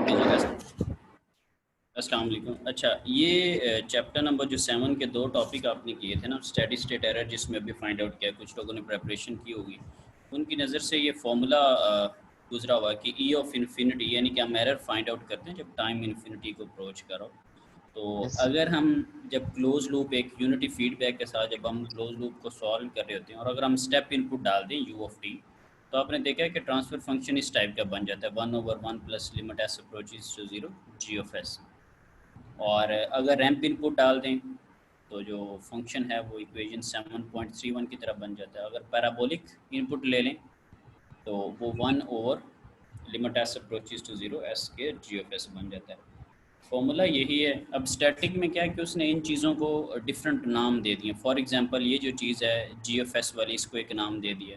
भेजिएगा। अस्सलाम वालेकुम। अच्छा, ये चैप्टर नंबर जो 7 के 2 टॉपिक आपने किए थे ना, स्टेडी स्टेट एरर जिसमें अभी फाइंड आउट किया, कुछ लोगों ने प्रेपरेशन की होगी, उनकी नज़र से ये फॉर्मूला गुजरा हुआ कि ई ऑफ इन्फिनिटी, यानी कि हम एरर फाइंड आउट करते हैं जब टाइम इन्फिनिटी को अप्रोच करो। तो यस अगर हम जब क्लोज लूप एक यूनिटी फीडबैक के साथ जब हम क्लोज लूप को सॉल्व कर रहे होते हैं और अगर हम स्टेप इनपुट डाल दें यू ऑफ टी, तो आपने देखा है कि ट्रांसफर फंक्शन इस टाइप का बन जाता है 1/1 plus limit S approaches to 0 G of S. और अगर रैंप इनपुट डाल दें तो जो फंक्शन है वो इक्वेशन 7.31 की तरफ बन जाता है। अगर पैराबोलिक इनपुट ले लें तो वो 1 limit S approaches to 0 S K G of S बन जाता है। फॉर्मूला यही है। अब स्टैटिक में क्या है कि उसने इन चीज़ों को डिफरेंट नाम दे दिए। फॉर एग्जांपल ये जो चीज़ है जी ऑफ एस वाली, इसको एक नाम दे दिया।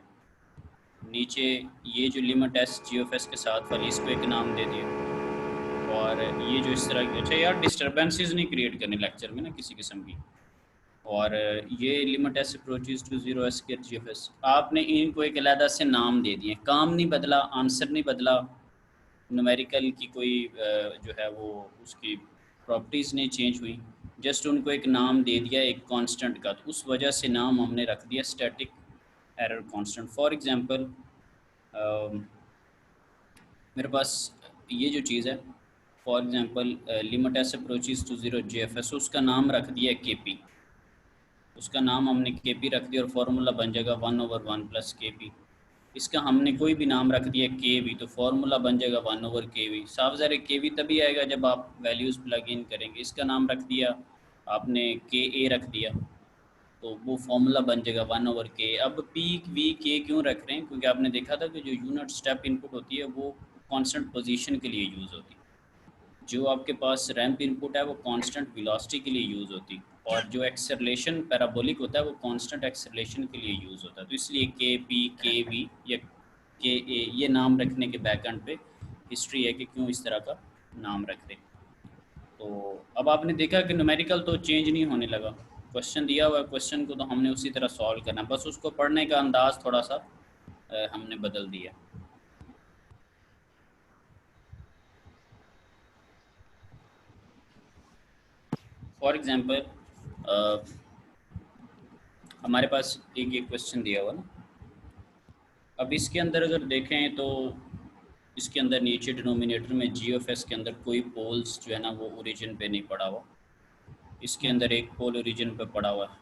नीचे ये जो limit S G of S के साथ वाली, इसको एक नाम दे दिया। और ये जो इस तरह की, अच्छा यार डिस्टर्बेंसेस नहीं क्रिएट करनी लेक्चर में ना किसी किस्म की। और ये limit S approaches to 0 S K G of S, आपने इनको एक अलहदा से नाम दे दिए। काम नहीं बदला, आंसर नहीं बदला, न्यूमेरिकल की कोई जो है वो उसकी प्रॉपर्टीज़ नहीं चेंज हुई, जस्ट उनको एक नाम दे दिया एक कांस्टेंट का। तो उस वजह से नाम हमने रख दिया static error constant. For example मेरे पास ये जो चीज़ है, for example limit S approaches to 0 G F S, उसका नाम रख दिया के पी। उसका नाम हमने के पी रख दिया और फार्मूला बन जाएगा 1/1 प्लस के पी। इसका हमने कोई भी नाम रख दिया के वी, तो फार्मूला बन जाएगा 1/के वी। साफ ज़ाहिर के वी तभी आएगा जब आप वैल्यूज़ प्लग इन करेंगे। इसका नाम रख दिया आपने के ए रख दिया, तो वो फार्मूला बन जाएगा 1/के। अब पी वी के क्यों रख रहे हैं? क्योंकि आपने देखा था कि जो यूनिट स्टेप इनपुट होती है वो कांस्टेंट पोजीशन के लिए यूज़ होती है। जो आपके पास रैंप इनपुट है वो कांस्टेंट वेलोसिटी के लिए यूज़ होती है, और जो एक्सेलरेशन पैराबोलिक होता है वो कांस्टेंट एक्सेलरेशन के लिए यूज़ होता है। तो इसलिए के पी के वी या के ए ये नाम रखने के बैकएंड पे हिस्ट्री है कि क्यों इस तरह का नाम रख रहे। तो अब आपने देखा कि न्यूमेरिकल तो चेंज नहीं होने लगा। क्वेश्चन दिया हुआ है, क्वेश्चन को तो हमने उसी तरह सॉल्व करना है, बस उसको पढ़ने का अंदाज थोड़ा सा हमने बदल दिया। फॉर एग्जांपल हमारे पास एक ये क्वेश्चन दिया हुआ ना, अब इसके अंदर अगर देखें तो इसके अंदर नीचे डिनोमिनेटर में जी ऑफ एस के अंदर कोई पोल्स जो है ना वो ओरिजिन पे नहीं पड़ा हुआ। इसके अंदर एक पोल ओरिजिन पे पड़ा हुआ है,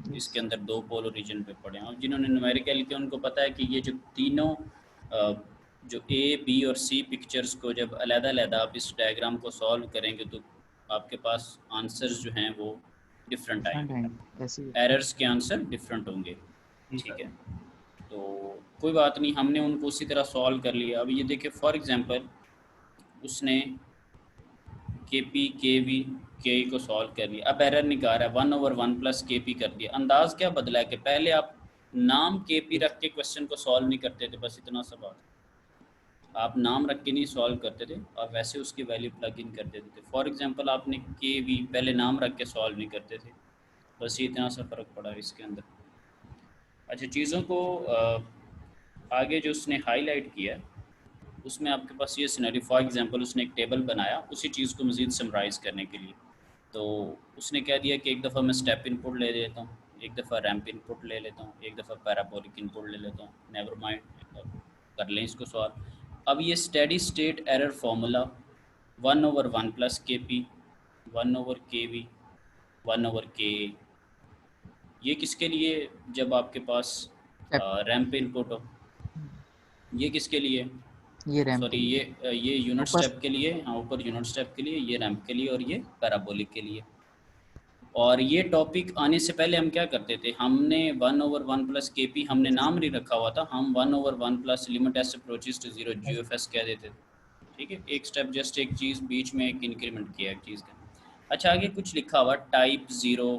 यस इसके अंदर 2 पोल ओरिजिन पे पड़े हैं। और जिन्होंने न्यूमेरिकल किया उनको पता है कि ये जो तीनों जो ए बी और सी पिक्चर्स को जब अलग-अलग आप इस डायग्राम को सॉल्व करेंगे तो आपके पास आंसर्स जो हैं वो डिफरेंट डिफरेंट आएंगे, हैं ऐसी एरर्स के आंसर डिफरेंट होंगे। जी ठीक है, तो कोई बात नहीं, हमने उनको उसी तरह सॉल्व कर लिया। अब ये देखिए फॉर एग्जांपल उसने के पी के वी के ई को सॉल्व कर लिया, अब एरर निकाल रहा है 1/1 प्लस के पी कर दिया। अंदाज क्या बदला है कि पहले आप नाम के पी रख के क्वेश्चन को सॉल्व नहीं करते थे, बस इतना सा बात। आप नाम रख के नहीं सॉल्व करते थे और वैसे उसकी वैल्यू प्लग इन कर देते थे। फॉर एग्जांपल आपने के वी पहले नाम रख के सॉल्व नहीं करते थे, बस ये इतना सा फ़र्क पड़ा है इसके अंदर। अच्छा, चीज़ों को आगे जो उसने हाईलाइट किया है उसमें आपके पास ये सिनेरियो, फॉर एग्जांपल उसने एक टेबल बनाया उसी चीज़ को मज़ीद समराइज़ करने के लिए। तो उसने कह दिया कि एक दफ़ा मैं स्टेप इनपुट ले लेता हूँ, एक दफ़ा रैंप इनपुट ले लेता हूँ, एक दफ़ा पैराबोलिक इनपुट ले लेता हूँ। नेवर माइंड, कर लें इसको सॉल्व। अब ये steady state error formula 1/1 plus के पी, 1/के वी, 1/के, ये किसके लिए? जब आपके पास स्टेप रैंप इनपुट हो। ये किसके लिए? ये रैम के सॉरी, लिए ये यूनिट ऊपर स्टेप के लिए, हाँ ऊपर यूनिट स्टेप के लिए, ये रैंप के लिए और ये पैराबोलिक के लिए। और ये टॉपिक आने से पहले हम क्या करते थे, हमने 1/1 प्लस के पी हमने नाम नहीं रखा हुआ था, हम 1/1 plus limit S approaches to 0 G F S कह देते थे। ठीक है, एक स्टेप, जस्ट एक चीज़ बीच में एक इंक्रीमेंट किया एक चीज़ का। अच्छा, आगे कुछ लिखा हुआ टाइप 0,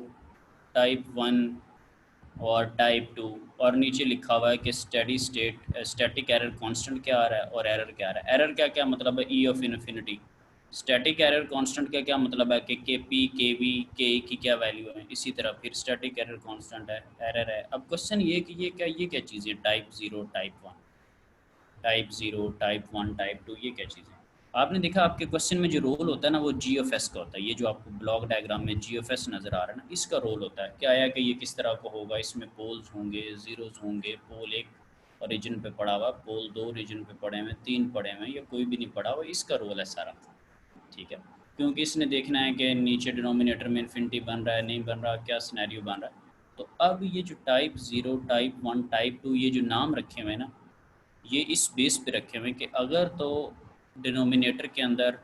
टाइप 1 और टाइप 2, और नीचे लिखा हुआ है कि steady state static error constant क्या आ रहा है और एरर क्या आ रहा है। एरर का क्या मतलब है? ई of infinity. Static error constant का क्या मतलब है कि के पी के वी के ई की क्या वैल्यू है। इसी तरह फिर स्टैटिक एरर कांस्टेंट है, एरर है। अब क्वेश्चन ये कि ये क्या चीज़ें, type 0 type 1, type 0 type 1 type 2, ये क्या चीज़ें? आपने देखा आपके क्वेश्चन में जो रोल होता है ना वो जी ऑफ एस का होता है। ये जो आपको ब्लॉक डायग्राम में जी ऑफ एस नज़र आ रहा है ना, इसका रोल होता है। क्या आया कि ये किस तरह का होगा, इसमें पोल्स होंगे, ज़ीरोज़ होंगे, पोल एक रीजन पे पड़ा हुआ, पोल दो रीजन पे पड़े हुए, तीन पड़े हुए या कोई भी नहीं पड़ा हुआ, इसका रोल है सारा। ठीक है, क्योंकि इसने देखना है कि नीचे डिनोमिनेटर में इन्फिनिटी बन रहा है नहीं बन रहा, क्या सिनेरियो बन रहा है। तो अब ये जो टाइप 0, टाइप 1, टाइप 2, ये जो नाम रखे हुए हैं ना, ये इस बेस पे रखे हुए हैं कि अगर तो डिनोमिनेटर के अंदर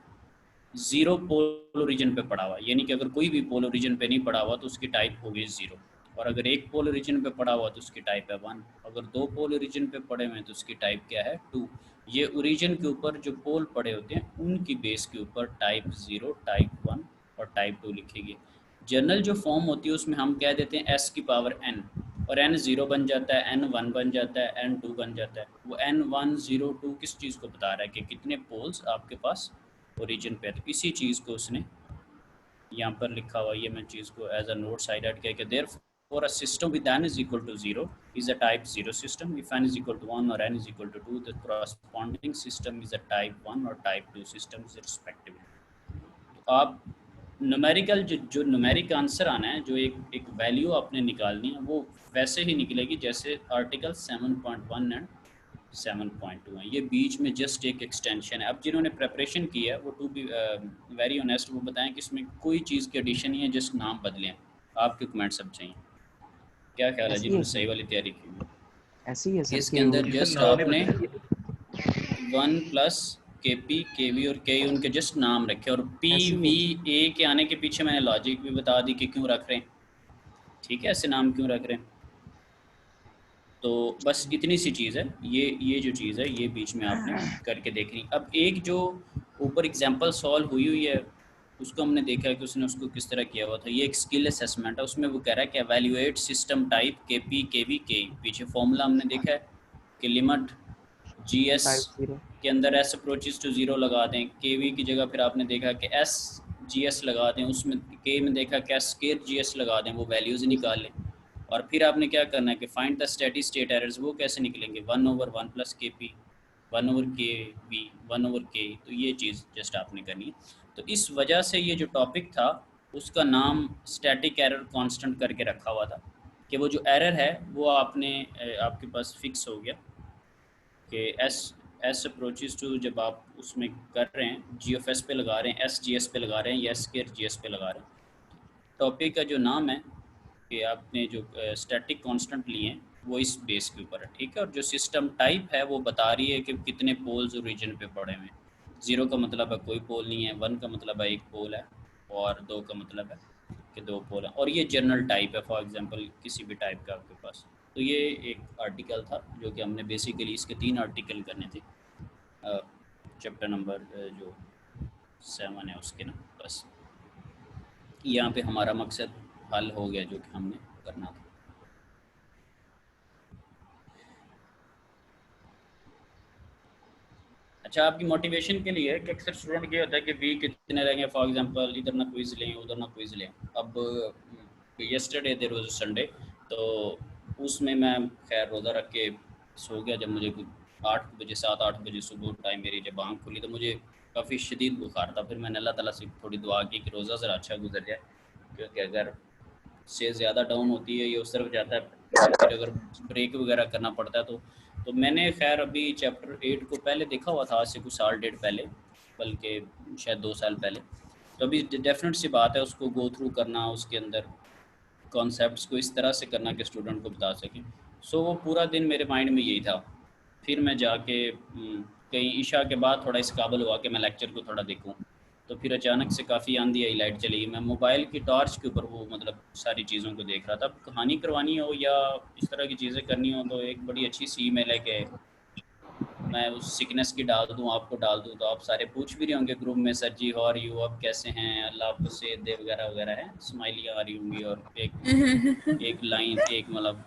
ज़ीरो पोल ओरिजिन पे पड़ा हुआ, यानी कि अगर कोई भी पोल ओरिजिन पे नहीं पड़ा हुआ तो उसकी टाइप होगी ज़ीरो, और अगर एक पोल ओरिजिन पे पड़ा हुआ तो उसकी टाइप है वन, अगर दो पोल ओरिजिन पे पड़े हुए हैं तो उसकी टाइप क्या है, टू। ये ओरिजिन के ऊपर जो पोल पड़े होते हैं उनकी बेस के ऊपर टाइप ज़ीरो, टाइप वन और टाइप टू लिखेंगे। जनरल जो फॉर्म होती है उसमें हम कह देते हैं एस की पावर एन, और एन ज़ीरो बन जाता है, एन वन बन जाता है, एन टू बन जाता है। वो एन वन ज़ीरो टू किस चीज़ को बता रहा है कि कितने पोल्स आपके पास ओरिजिन पे है। तो इसी चीज़ को उसने यहाँ पर लिखा हुआ, ये मैं चीज़ को एज अ नोट्स हाईलाइट किया कि there for a system with n is equal to zero is a type zero system, if n is equal to one और n is equal to two the corresponding system is a type one और type two system respectively. तो आप numerical जो numeric answer आना है, जो एक एक वैल्यू आपने निकालनी है, वो वैसे ही निकलेगी जैसे आर्टिकल 7.1 एंड 7.2 है। ये बीच में जस्ट एक एक्सटेंशन है। अब जिन्होंने प्रेपरेशन की है वो टू बी वेरी ऑनेस्ट वो बताएं कि इसमें कोई चीज़ की एडिशन नहीं है, जस्ट नाम बदले हैं। आपके कमेंट सब चाहिए। क्या ख्याल है ऐसी है जिन्होंने सर, सही वाली तैयारी की है? ऐसी है सर इसके कि अंदर ये सर जस्ट नाम नहीं आपने बदले। 1 प्लस के पी के वी और के उनके जस्ट नाम रखे, और पी ऐसी वी है। ए के आने के पीछे मैंने लॉजिक भी बता दी कि क्यों रख रहे हैं। ठीक है, ऐसे नाम क्यों रख रहे हैं। तो बस इतनी सी चीज़ है, ये जो चीज़ है ये बीच में आपने करके देखनी। अब एक जो ऊपर एग्जांपल सॉल्व हुई है उसको हमने देखा है कि उसने उसको किस तरह किया हुआ था। ये एक स्किल असेसमेंट है, उसमें वो कह रहा है कि एवेल्युएट सिस्टम टाइप के पी के वी के। पीछे फॉर्मूला हमने देखा है कि limit G S type zero. के अंदर एस अप्रोचेस टू ज़ीरो लगा दें, के वी की जगह फिर आपने देखा कि एस जी एस लगा दें, उसमें के में देखा कि एस स्केयर जी एस लगा दें, वो वैल्यूज़ निकाल लें। और फिर आपने क्या करना है कि find the steady state errors, वो कैसे निकलेंगे, 1/1 प्लस के पी, 1/के वी, 1/के। तो ये चीज़ जस्ट आपने करनी है। तो इस वजह से ये जो टॉपिक था उसका नाम स्टैटिक एरर कांस्टेंट करके रखा हुआ था, कि वो जो एरर है वो आपने आपके पास फिक्स हो गया कि एस एस अप्रोचेस टू, जब आप उसमें कर रहे हैं जी एफ एस पे लगा रहे हैं, एस जी एस पे लगा रहे हैं या एस केयर जी एस पे लगा रहे हैं। टॉपिक का जो नाम है कि आपने जो स्टैटिक कांस्टेंट लिए हैं वो इस बेस के ऊपर है। ठीक है, और जो सिस्टम टाइप है वो बता रही है कि कितने पोल्स ओरिजिन पे पड़े हुए हैं। ज़ीरो का मतलब है कोई पोल नहीं है, वन का मतलब है एक पोल है, और दो का मतलब है कि दो पोल हैं। और ये जनरल टाइप है, फॉर एग्जांपल किसी भी टाइप का आपके पास। तो ये एक आर्टिकल था जो कि हमने बेसिकली इसके 3 आर्टिकल करने थे चैप्टर नंबर जो 7 है उसके ना। बस यहाँ पे हमारा मकसद हल हो गया जो कि हमने करना था। अच्छा, आपकी मोटिवेशन के लिए कि अक्सर स्टूडेंट ये होता है कि वीक कितने रहेंगे, फॉर एग्जांपल इधर ना क्विज लें उधर ना क्विज लें। अब यस्टरडे देयर वाज संडे, तो उसमें मैं खैर रोज़ा रख के सो गया। जब मुझे 8 बजे 7-8 बजे सुबह टाइम मेरी जब आँख खुली तो मुझे काफ़ी शदीद बुखार था। फिर मैंने अल्लाह ताला से थोड़ी दुआ की कि रोज़ा ज़रा अच्छा गुजर जाए, क्योंकि अगर से ज़्यादा डाउन होती है ये उस तरफ जाता है, फिर अगर ब्रेक वगैरह करना पड़ता है तो मैंने खैर अभी चैप्टर 8 को पहले देखा हुआ था, आज से कुछ साल डेढ़ पहले, बल्कि शायद 2 साल पहले। तो अभी डेफिनेट सी बात है उसको गो थ्रू करना, उसके अंदर कॉन्सेप्ट्स को इस तरह से करना कि स्टूडेंट को बता सकें। सो वो पूरा दिन मेरे माइंड में यही था। फिर मैं जाके कहीं ईशा के बाद थोड़ा इस काबिल हुआ कि मैं लेक्चर को थोड़ा देखूं। तो फिर अचानक से काफ़ी आंधी आई, लाइट चली गई। मैं मोबाइल की टॉर्च के ऊपर वो मतलब सारी चीज़ों को देख रहा था। अब कहानी करवानी हो या इस तरह की चीज़ें करनी हो तो एक बड़ी अच्छी सी ईमेल है कि मैं उस सिकनेस की डाल दूं, आपको डाल दूं, तो आप सारे पूछ भी रहे होंगे ग्रुप में, sir ji how are you, आप कैसे हैं, अल्लाह आपको सेहत दे वगैरह वगैरह है, स्माइली आ रही होंगी और एक लाइन एक मतलब।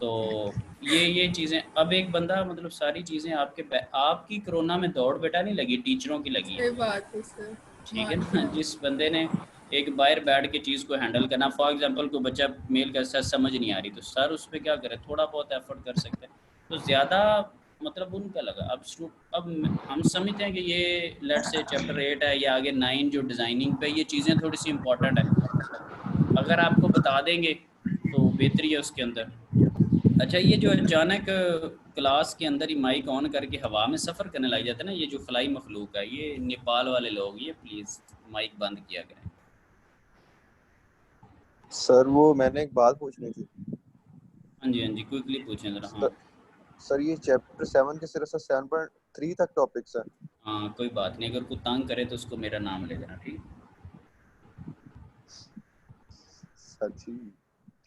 तो ये चीज़ें, अब एक बंदा मतलब सारी चीज़ें आपकी कोरोना में दौड़ बेटा नहीं लगी, टीचरों की लगी है। सही बात है सर, ठीक है मानते ना, हैं। जिस बंदे ने एक बाहर बैठ के चीज़ को हैंडल करना, फॉर एग्जांपल कोई बच्चा मेल का सर समझ नहीं आ रही तो सर उस पर क्या करे, थोड़ा बहुत एफर्ट कर सकते हैं। तो ज़्यादा मतलब उनका लगा। अब हम समझते हैं कि ये लेट से चैप्टर 8 है या आगे 9 जो डिज़ाइनिंग पे, ये चीज़ें थोड़ी सी इंपॉर्टेंट है, अगर आपको बता देंगे तो बेहतरी है उसके अंदर। अच्छा, ये जो अचानक क्लास के अंदर ही माइक ऑन करके हवा में सफ़र करने लग जाते हैं ना, ये जो फ्लाई मखलूक है, ये नेपाल वाले लोग, ये प्लीज़ माइक बंद किया करें। सर वो मैंने एक बात पूछनी थी। हाँ जी हाँ जी, क्विकली पूछें ज़रा। हाँ सर, सर ये चैप्टर 7 के सिर्फ 7.3 तक टॉपिक्स हैं। हाँ, कोई बात नहीं, अगर कोई तंग करे तो उसको मेरा नाम ले देना, ठीक। सर जी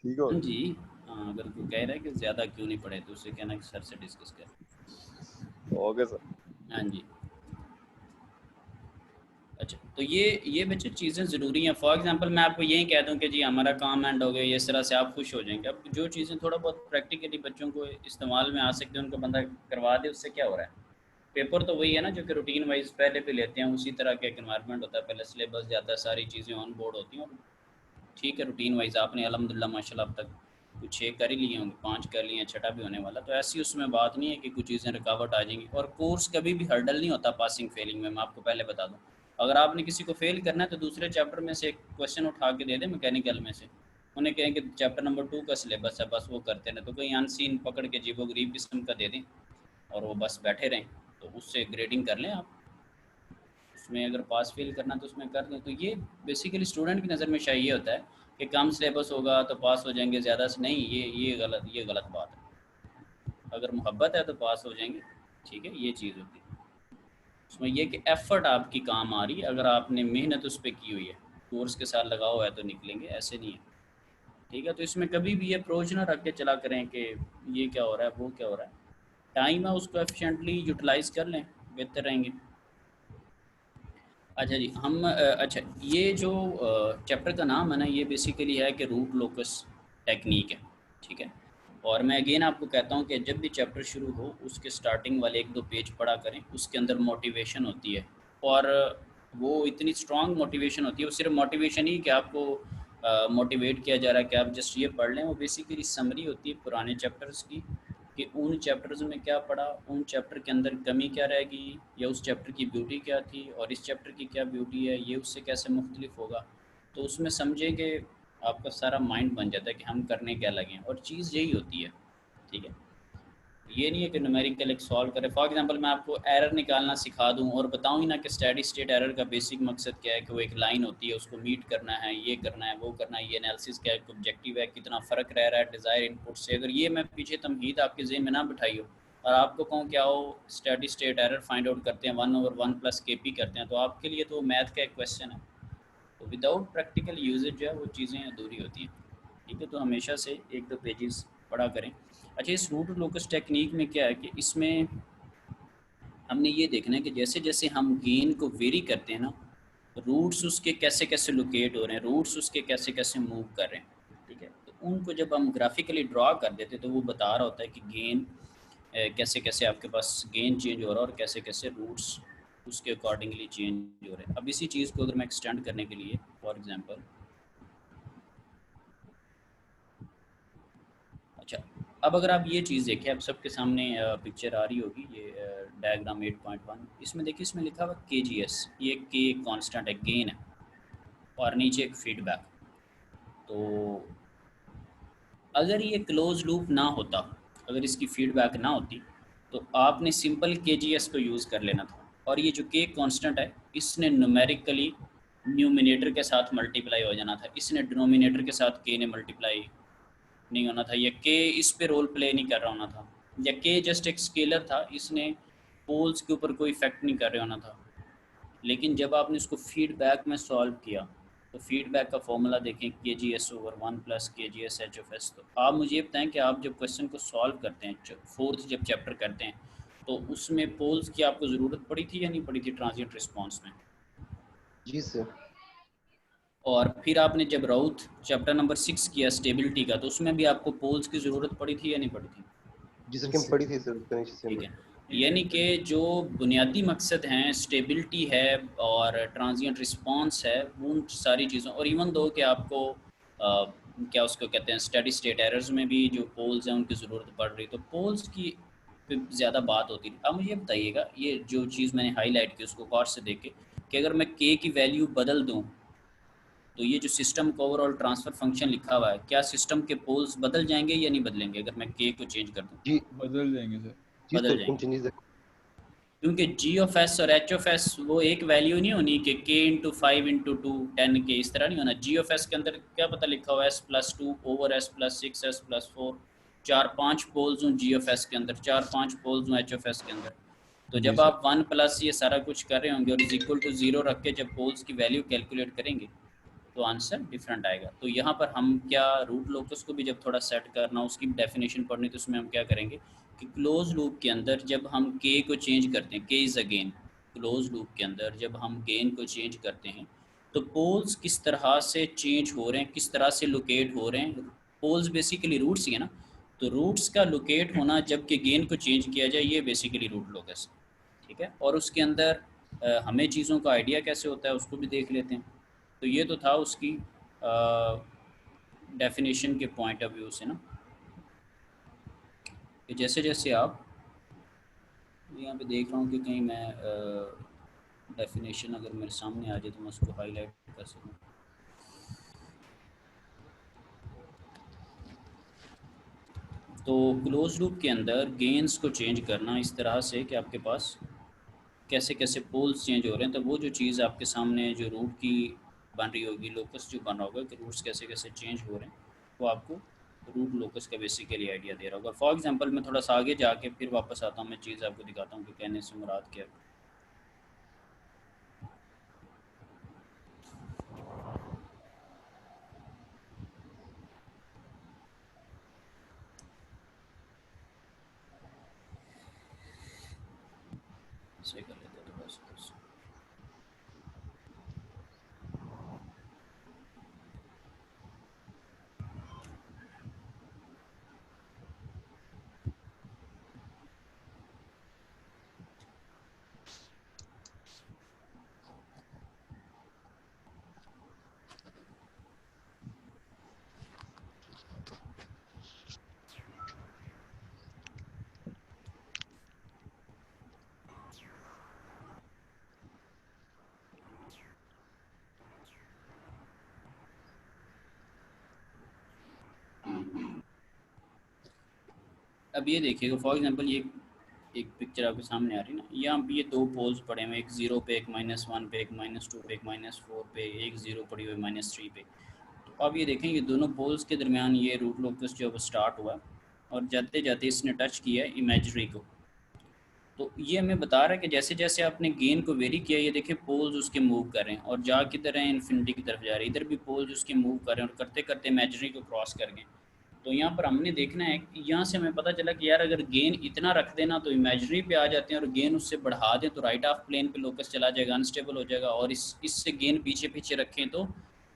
ठीक हो। हाँ जी। हाँ, अगर कोई कह रहा है कि ज़्यादा क्यों नहीं पढ़े तो उससे कहना कि सर से डिस्कस कर। Okay sir. हाँ जी। अच्छा, तो ये बच्चे चीज़ें ज़रूरी हैं। फॉर एग्जांपल मैं आपको यही कह दूं कि जी हमारा काम एंड हो गया, ये इस तरह से आप खुश हो जाएंगे। अब जो चीज़ें थोड़ा बहुत प्रैक्टिकली बच्चों को इस्तेमाल में आ सकती हैं, उनको बंदा करवा दे, उससे क्या हो रहा है। पेपर तो वही है ना जो कि रूटीन वाइज पहले भी लेते हैं, उसी तरह का एक एनवायरनमेंट होता है, पहले सिलेबस जाता है, सारी चीज़ें ऑन बोर्ड होती हैं, और ठीक है रूटीन वाइज आपने अल्हम्दुलिल्लाह माशाल्लाह अब तक कुछ 6 कर ही लिए होंगे, 5 कर लिए हैं, छठा भी होने वाला। तो ऐसी उसमें बात नहीं है कि कुछ चीज़ें रुकावट आ जाएंगी। और कोर्स कभी भी हर्डल नहीं होता पासिंग फेलिंग में, मैं आपको पहले बता दूँ। अगर आपने किसी को फेल करना है तो दूसरे चैप्टर में से एक क्वेश्चन उठा के दे दें मैकेनिकल में से, उन्हें कहें कि चैप्टर नंबर 2 का सिलेबस है, बस वो करते रहें। तो कहीं अनसीन पकड़ के अजीबो गरीब किस्म का दे दें और वो बस बैठे रहें, तो उससे ग्रेडिंग कर लें आप। उसमें अगर पास फेल करना तो उसमें कर दें। तो ये बेसिकली स्टूडेंट की नज़र में शायद ये होता है कि कम सिलेबस होगा तो पास हो जाएंगे, ज़्यादा से नहीं, ये गलत बात है। अगर मोहब्बत है तो पास हो जाएंगे, ठीक है, ये चीज़ होती है। उसमें ये कि एफ़र्ट आपकी काम आ रही है, अगर आपने मेहनत उस पर की हुई है, कोर्स के साथ लगा हुआ है तो निकलेंगे, ऐसे नहीं है, ठीक है। तो इसमें कभी भी ये अप्रोच ना रख के चला करें कि ये क्या हो रहा है, वो क्या हो रहा है। टाइम है, उसको एफिशिएंटली यूटिलाइज़ कर लें, बेहतर रहेंगे। अच्छा जी, अच्छा, ये जो चैप्टर का नाम है ना, ये बेसिकली है कि रूट लोकस टेक्निक है, ठीक है। और मैं अगेन आपको कहता हूँ कि जब भी चैप्टर शुरू हो उसके स्टार्टिंग वाले 1-2 पेज पढ़ा करें, उसके अंदर मोटिवेशन होती है। और वो इतनी स्ट्रांग मोटिवेशन होती है, वो सिर्फ मोटिवेशन ही कि आपको मोटिवेट किया जा रहा है कि आप जस्ट ये पढ़ लें। वो बेसिकली समरी होती है पुराने चैप्टर्स की, कि उन चैप्टर्स में क्या पढ़ा, उन चैप्टर के अंदर कमी क्या रहेगी, या उस चैप्टर की ब्यूटी क्या थी और इस चैप्टर की क्या ब्यूटी है, ये उससे कैसे मुख्तलिफ होगा। तो उसमें समझे कि आपका सारा माइंड बन जाता है कि हम करने क्या लगे हैं, और चीज़ यही होती है, ठीक है। ये नहीं है कि न्यूमेरिकल एक सॉल्व करें। फॉर एग्जांपल मैं आपको एरर निकालना सिखा दूं और बताऊं ही ना कि स्टेडी स्टेट एरर का बेसिक मकसद क्या है, कि वो एक लाइन होती है, उसको मीट करना है, ये करना है, वो करना है, ये एनालिसिस क्या है, ऑब्जेक्टिव है, कितना फ़र्क रह रहा है डिज़ायर इनपुट से। अगर ये मैं पीछे तमहीद आपके ज़हन में ना बिठाई हो और आपको कहूँ कि आओ steady state error find out करते हैं, 1/1 + KP करते हैं, तो आपके लिए तो मैथ का एक क्वेश्चन है। तो विदाउट प्रैक्टिकल यूजेज जो है वो चीज़ें अधूरी होती हैं, ठीक है। तो हमेशा से 1-2 पेजेस पढ़ा करें। अच्छा, इस रूट लोकस टेक्निक में क्या है कि इसमें हमने ये देखना है कि जैसे जैसे हम गेन को वेरी करते हैं ना, रूट्स उसके कैसे कैसे लोकेट हो रहे हैं, रूट्स उसके कैसे कैसे मूव कर रहे हैं, ठीक है। तो उनको जब हम ग्राफिकली ड्रा कर देते हैं तो वो बता रहा होता है कि गेन कैसे कैसे आपके पास गेन चेंज हो रहा है और कैसे कैसे रूट्स उसके अकॉर्डिंगली चेंज हो रहे हैं। अब इसी चीज़ को अगर मैं एक्सटेंड करने के लिए, फॉर एग्जांपल, अच्छा, अब अगर आप ये चीज़ देखें, अब सबके सामने पिक्चर आ रही होगी, ये डायग्राम 8.1, इसमें देखिए, इसमें लिखा हुआ KGS, ये के कांस्टेंट है, गेन है, और नीचे एक फीडबैक। तो अगर ये क्लोज लूप ना होता, अगर इसकी फीडबैक ना होती, तो आपने सिंपल KGS को यूज़ कर लेना था, और ये जो के कांस्टेंट है इसने न्यूमेरिकली न्यूमिनेटर के साथ मल्टीप्लाई हो जाना था, इसने डिनोमिनेटर के साथ के ने मल्टीप्लाई नहीं होना था, या के इस पे रोल प्ले नहीं कर रहा होना था, या के जस्ट एक स्केलर था, इसने पोल्स के ऊपर कोई इफेक्ट नहीं कर रहा होना था। लेकिन जब आपने इसको फीडबैक में सॉल्व किया, तो फीडबैक का फॉर्मूला देखें, KGS/1 + KGS/H(f)। तो आप मुझे बताएं कि आप जब क्वेश्चन को सॉल्व करते हैं, फोर्थ जब चैप्टर करते हैं, तो उसमें पोल्स की आपको ज़रूरत पड़ी थी या नहीं पड़ी थी ट्रांजिएंट रिस्पॉन्स में। जी सर। और फिर आपने जब राउथ चैप्टर नंबर 6 किया स्टेबिलिटी का, तो उसमें भी आपको पोल्स की ज़रूरत पड़ी थी या नहीं पड़ी थी। जी सर, क्या पड़ी थी सर गणेश से ठीक में। है, यानी कि जो बुनियादी मकसद हैं, स्टेबिलिटी है और ट्रांजिएंट रिस्पांस है, उन सारी चीज़ों, और इवन दो कि आपको क्या उसको कहते हैं, स्टेडी स्टेट एरर्स में भी जो पोल्स हैं उनकी ज़रूरत पड़ रही, तो पोल्स की पे ज़्यादा बात होती थी। अब मुझे ये बताइएगा, ये जो चीज़ मैंने हाईलाइट की उसको गौर से देख के, कि अगर मैं के की वैल्यू बदल दूँ तो ये जो सिस्टम का ओवरऑल ट्रांसफ़र फंक्शन लिखा हुआ है, क्या सिस्टम के पोल्स बदल जाएंगे या नहीं बदलेंगे अगर मैं के को चेंज कर दूँ? जी बदल जाएंगे सर। जी बदल सर, जाएंगे, कंटिन्यू सर। क्योंकि जी ऑफ एस और एच ऑफ एस वो एक वैल्यू नहीं होनी कि के इंटू 5 इंटू 2 10 के, इस तरह नहीं होना। जी ऑफ एस के अंदर क्या पता लिखा हुआ है S+2 over S+6 S+4, 4-5 poles हूँ जी ऑफ एस के अंदर, 4-5 पोल्स हूँ एच ऑफ एस के अंदर। तो जी जब सर। आप 1 प्लस ये सारा कुछ कर रहे होंगे और इज इक्वल टू 0 रख के जब पोल्स की वैल्यू कैलकुलेट करेंगे तो आंसर डिफरेंट आएगा। तो यहाँ पर हम क्या रूट लोकस को भी जब थोड़ा सेट करना, उसकी डेफिनेशन पढ़नी, तो उसमें हम क्या करेंगे कि क्लोज लूप के अंदर जब हम के को चेंज करते हैं, के is a gain, close loop के अंदर जब हम गेन को चेंज करते हैं तो पोल्स किस तरह से चेंज हो रहे हैं, किस तरह से लोकेट हो रहे हैं। पोल्स बेसिकली रूट्स ही है ना, तो रूट्स का लोकेट होना जबकि गेन को चेंज किया जाए, ये बेसिकली रूट लोकस है। ठीक है, और उसके अंदर हमें चीज़ों का आइडिया कैसे होता है उसको भी देख लेते हैं। तो ये तो था उसकी डेफिनेशन के पॉइंट ऑफ व्यू से ना, कि जैसे जैसे आप यहाँ पे देख रहा हूँ कि कहीं मैं डेफिनेशन अगर मेरे सामने आ जाए तो मैं उसको हाईलाइट कर सकूँ। तो क्लोज लूप के अंदर गेन्स को चेंज करना इस तरह से कि आपके पास कैसे कैसे पोल्स चेंज हो रहे हैं, तो वो जो चीज़ आपके सामने जो रूट की बन रही होगी, लोकस जो बन रहा होगा कि रूट्स कैसे कैसे चेंज हो रहे हैं, वो आपको रूट लोकस का बेसिकली आइडिया दे रहा होगा। फॉर एग्जांपल मैं थोड़ा सा आगे जाके फिर वापस आता हूँ, मैं चीज़ आपको दिखाता हूँ कि कहने से मुराद क्या है। ऐसे कर लेते हैं थोड़ा सा। अब ये देखिएगा, फॉर एग्जांपल ये एक पिक्चर आपके सामने आ रही है ना, यहाँ पे ये दो पोल्स पड़े हुए, एक 0 पे, एक -1 पे, एक -2 पे, एक -4 पे, एक 0 पड़ी हुई -3 पे। तो अब ये देखें, ये दोनों पोल्स के दरमियान ये रूट लोकस जो स्टार्ट हुआ और जाते जाते इसने टच किया इमेजरी को। तो ये हमें बता रहा है कि जैसे जैसे आपने गेन को वेरी किया, ये देखिए पोल्स उसके मूव कर रहे हैं और जा किधर हैं, इन्फिनिटी की तरफ जा रहे हैं। इधर भी पोल्स उसके मूव कर रहे हैं और करते करते इमेजरी को क्रॉस कर गए। तो यहाँ पर हमने देखना है, यहाँ से हमें पता चला कि यार अगर गेन इतना रख देना तो इमेजरी पे आ जाते हैं, और गेन उससे बढ़ा दें तो राइट ऑफ प्लेन पे लोकस चला जाएगा, अनस्टेबल हो जाएगा। और इससे गेन पीछे पीछे रखें तो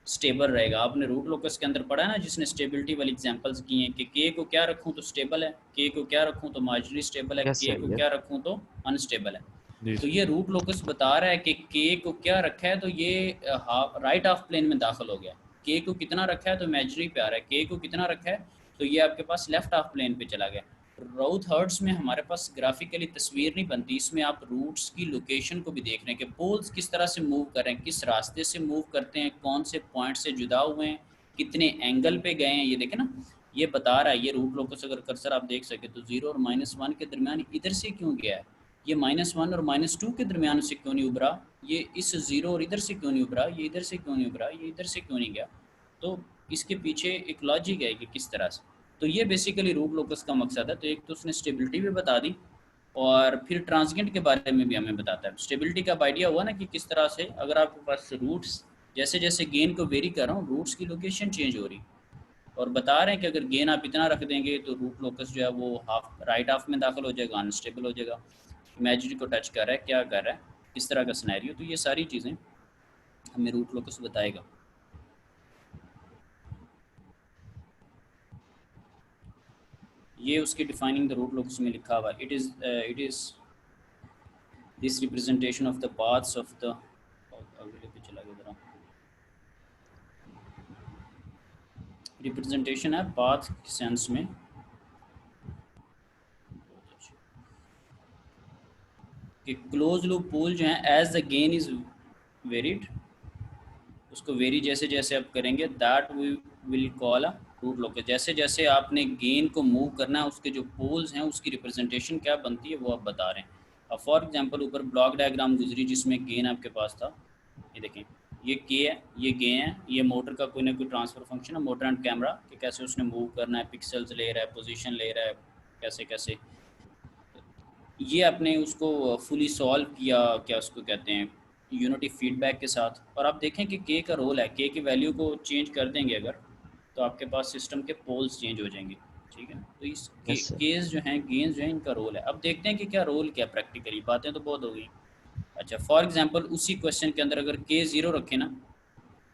स्टेबल रहेगा। आपने रूट लोकस के अंदर पढ़ा है ना, जिसने स्टेबिलिटी वाली एग्जांपल्स की हैं कि के को क्या रखूं तो स्टेबल है, के को क्या रखूं तो मार्जिनली स्टेबल है, यस के सर, को यस। क्या रखूं तो अनस्टेबल है। जी तो सर। ये रूट लोकस बता रहा है कि के को क्या रखा है तो ये राइट ऑफ प्लेन में दाखिल हो गया। के को कितना रखा है तो इमेजरी पे आ रहा है, के को कितना रखा है तो ये आपके पास लेफ्ट ऑफ प्लेन पे चला गया। राउथ हर्ट्स में हमारे पास ग्राफिकली तस्वीर नहीं बनती, इसमें आप रूट्स की लोकेशन को भी देख रहे हैं कि पोल्स किस तरह से मूव कर रहे हैं, किस रास्ते से मूव करते हैं, कौन से पॉइंट से जुदा हुए हैं, कितने एंगल पे गए हैं। ये देखें ना, ये बता रहा है ये रूट लोकस, अगर कर्सर आप देख सके तो 0 और -1 के दरमियान इधर से क्यों गया है, ये -1 और -2 के दरमियान से क्यों नहीं उभरा, ये इस 0 और इधर से क्यों नहीं उभरा, ये इधर से क्यों नहीं उभरा, ये इधर से क्यों नहीं गया। तो इसके पीछे एक लॉजिक है कि किस तरह से। तो ये बेसिकली रूट लोकस का मकसद है। तो एक तो उसने स्टेबिलिटी भी बता दी और फिर ट्रांसजेंट के बारे में भी हमें बताता है। स्टेबिलिटी का आइडिया हुआ ना कि किस तरह से अगर आपके पास रूट्स जैसे जैसे गेन को वेरी कर रहा हूँ, रूट्स की लोकेशन चेंज हो रही, और बता रहे हैं कि अगर गेन आप इतना रख देंगे तो रूट लोकस जो है वो हाफ राइट हाफ में दाखिल हो जाएगा, अनस्टेबल हो जाएगा, इमेजिनरी को टच कर रहा है, क्या कर रहा है, किस तरह का सिनेरियो। तो ये सारी चीज़ें हमें रूट लोकस बताएगा। ये उसके डिफाइनिंग द रूट लोकस में लिखा हुआ है, it is this representation of the paths of the, अगले पे चला गया जरा, रिप्रेजेंटेशन है पाथ सेंस में। कि क्लोज लूप पूल जो है as the gain is varied, उसको वेरी जैसे जैसे आप करेंगे that we will call a root locus. जैसे जैसे आपने गेन को मूव करना है उसके जो पोल्स हैं उसकी रिप्रेजेंटेशन क्या बनती है वो आप बता रहे हैं। अब फॉर एग्जांपल ऊपर ब्लॉक डायग्राम गुजरी जिसमें गेन आपके पास था, ये देखें ये के है, ये गेन है, ये मोटर का कोई ना कोई ट्रांसफर फंक्शन है, मोटर एंड कैमरा कि कैसे उसने मूव करना है, पिक्सल्स ले रहा है, पोजीशन ले रहा है, कैसे कैसे ये आपने उसको फुली सॉल्व किया, क्या उसको कहते हैं, यूनिटी फीडबैक के साथ। और आप देखें कि के का रोल है, के की वैल्यू को चेंज कर देंगे अगर तो आपके पास सिस्टम के पोल्स चेंज हो जाएंगे, ठीक है। तो इस यस सर। केस जो हैं गेंस जो हैं इनका रोल है। अब देखते हैं कि क्या रोल क्या प्रैक्टिकली, बातें तो बहुत हो गई। अच्छा फॉर एग्जांपल उसी क्वेश्चन के अंदर अगर के 0 रखे ना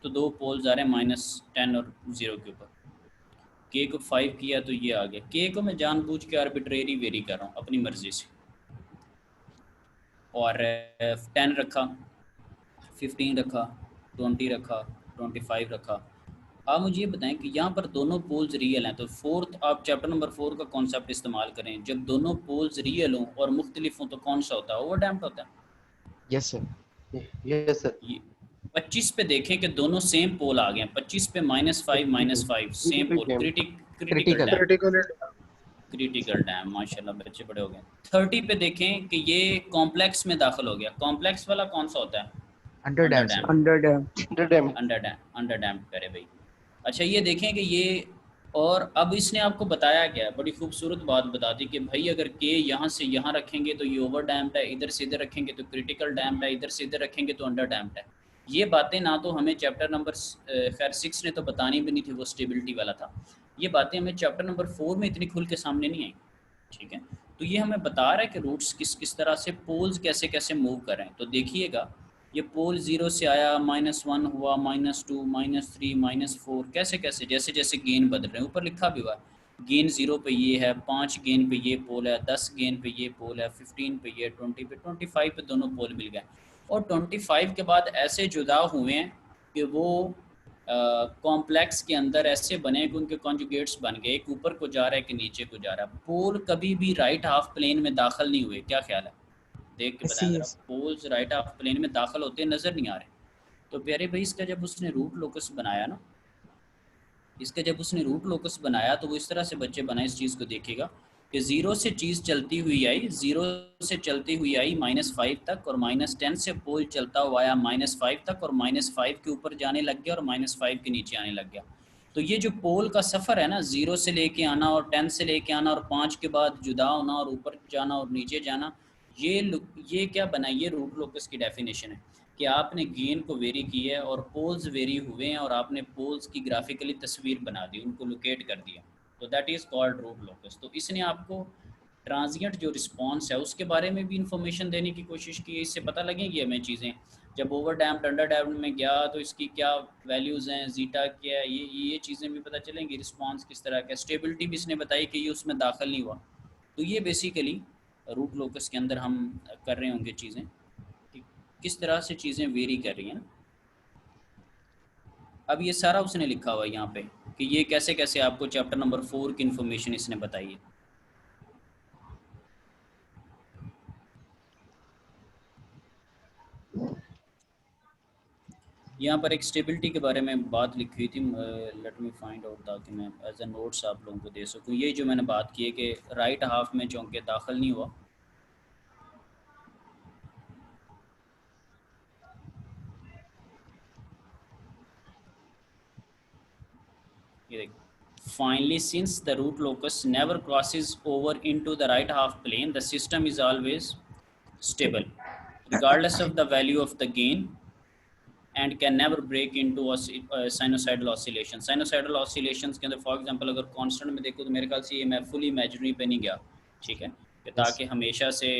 तो दो पोल्स आ रहे हैं -10 और 0 के ऊपर। के को 5 किया तो ये आ गया, के को मैं जानबूझ के आर्बिट्रेरी वेरी कर रहा हूँ अपनी मर्जी से, और 10 रखा, 15 रखा, 20 रखा, 25 रखा। आप मुझे ये बताएं कि यहाँ पर दोनों पोल्स रियल हैं, तो फोर्थ आप चैप्टर नंबर 4 का कॉन्सेप्ट इस्तेमाल करें, जब दोनों पोल्स रियल हों और मुख्तलिफ हों तो कौन सा होता है, ओवरडैम्प्ड होता है। Yes sir. Yes sir. ये 25 पे देखें कि दोनों सेम पोल आ गए हैं, 25 पे -5 same pole, critical dam, critical dam, माशाल्लाह बच्चे बड़े हो गए। 30 पे देखें कि ये कॉम्प्लेक्स में दाखिल हो गया, कॉम्प्लेक्स वाला कौन सा होता है, under dam sir. Under dam. Under dam करे भाई। अच्छा ये देखें कि ये, और अब इसने आपको बताया क्या है, बड़ी खूबसूरत बात बता दी कि भाई अगर के यहाँ से यहाँ रखेंगे तो ये ओवर डैम्ड है, इधर से इधर रखेंगे तो क्रिटिकल डैम्ड है, इधर से इधर रखेंगे तो अंडर डैम्ड है। ये बातें ना तो हमें चैप्टर नंबर खैर 6 ने तो बतानी भी नहीं थी, वो स्टेबिलिटी वाला था। ये बातें हमें चैप्टर नंबर 4 में इतनी खुल के सामने नहीं आई, ठीक है। तो ये हमें बता रहा है कि रूट्स किस किस तरह से, पोल्स कैसे कैसे मूव कर रहे हैं। तो देखिएगा ये पोल 0 से आया, -1 हुआ, -2, -3, -4, कैसे कैसे जैसे जैसे गेन बदल रहे हैं। ऊपर लिखा भी हुआ है गेन 0 पे ये है, 5 गेन पे ये पोल है, 10 गेन पे ये पोल है, 15 पे ये, 20 पे, 25 पे दोनों पोल मिल गए। और 25 के बाद ऐसे जुदा हुए हैं कि वो कॉम्प्लेक्स के अंदर ऐसे बने कि उनके कॉन्जुगेट्स बन गए, एक ऊपर को जा रहा है कि नीचे को जा रहा है। पोल कभी भी राइट हाफ प्लेन में दाखिल नहीं हुए, क्या ख्याल है, देख के बताएं जरा। पोल्स राइट हाफ प्लेन में दाखिल होते नज़र नहीं आ रहे। तो प्यारे भाई इसका जब उसने रूट लोकस बनाया ना, इसका जब उसने रूट लोकस बनाया तो वो इस तरह से बच्चे बनाए, इस चीज़ को देखिएगा कि 0 से चीज़ चलती हुई आई, 0 से चलती हुई आई -5 तक, और -10 से पोल चलता हुआ आया -5 तक, और -5 के ऊपर जाने लग गया और -5 के नीचे आने लग गया। तो ये जो पोल का सफ़र है ना, 0 से लेके आना और 10 से लेके आना और 5 के बाद जुदा होना और ऊपर जाना और नीचे जाना, ये क्या बना, ये रूट लोकस की डेफिनेशन है कि आपने गेन को वेरी की है और पोल्स वेरी हुए हैं और आपने पोल्स की ग्राफिकली तस्वीर बना दी, उनको लोकेट कर दिया, तो that is called root locus. तो इसने आपको ट्रांजिएंट जो रिस्पांस है उसके बारे में भी इंफॉर्मेशन देने की कोशिश की है, इससे पता लगेगी हमें चीज़ें। जब ओवर डैम्ड अंडर डैम्ड में गया तो इसकी क्या वैल्यूज़ हैं, जीटा क्या है, ये चीज़ें भी पता चलेंगी, रिस्पांस किस तरह का, स्टेबिलिटी भी इसने बताई कि ये उसमें दाखिल नहीं हुआ। तो ये बेसिकली रूट लोकस के अंदर हम कर रहे होंगे चीज़ें कि किस तरह से चीज़ें वेरी कर रही हैं। अब ये सारा उसने लिखा हुआ है यहाँ पे कि ये कैसे कैसे आपको चैप्टर नंबर 4 की इन्फॉर्मेशन इसने बताई है। यहाँ पर एक स्टेबिलिटी के बारे में बात लिखी हुई थी, लेट मी फाइंड आउट, ताकि मैं एज ए नोट्स आप लोगों को दे सकूँ। यही जो मैंने बात की है कि राइट हाफ में चौंके दाखिल नहीं हुआ, ये देखिए, finally since the root locus never crosses over into the right half plane, the system is always stable regardless of the value of the gain and can never break into sinusoidal oscillation। sinusoidal oscillations के अंदर for example अगर constant में देखो तो मेरे ख्याल से ये मैं फुली इमेजिनरी पे नहीं गया, ठीक है, कि ताकि हमेशा से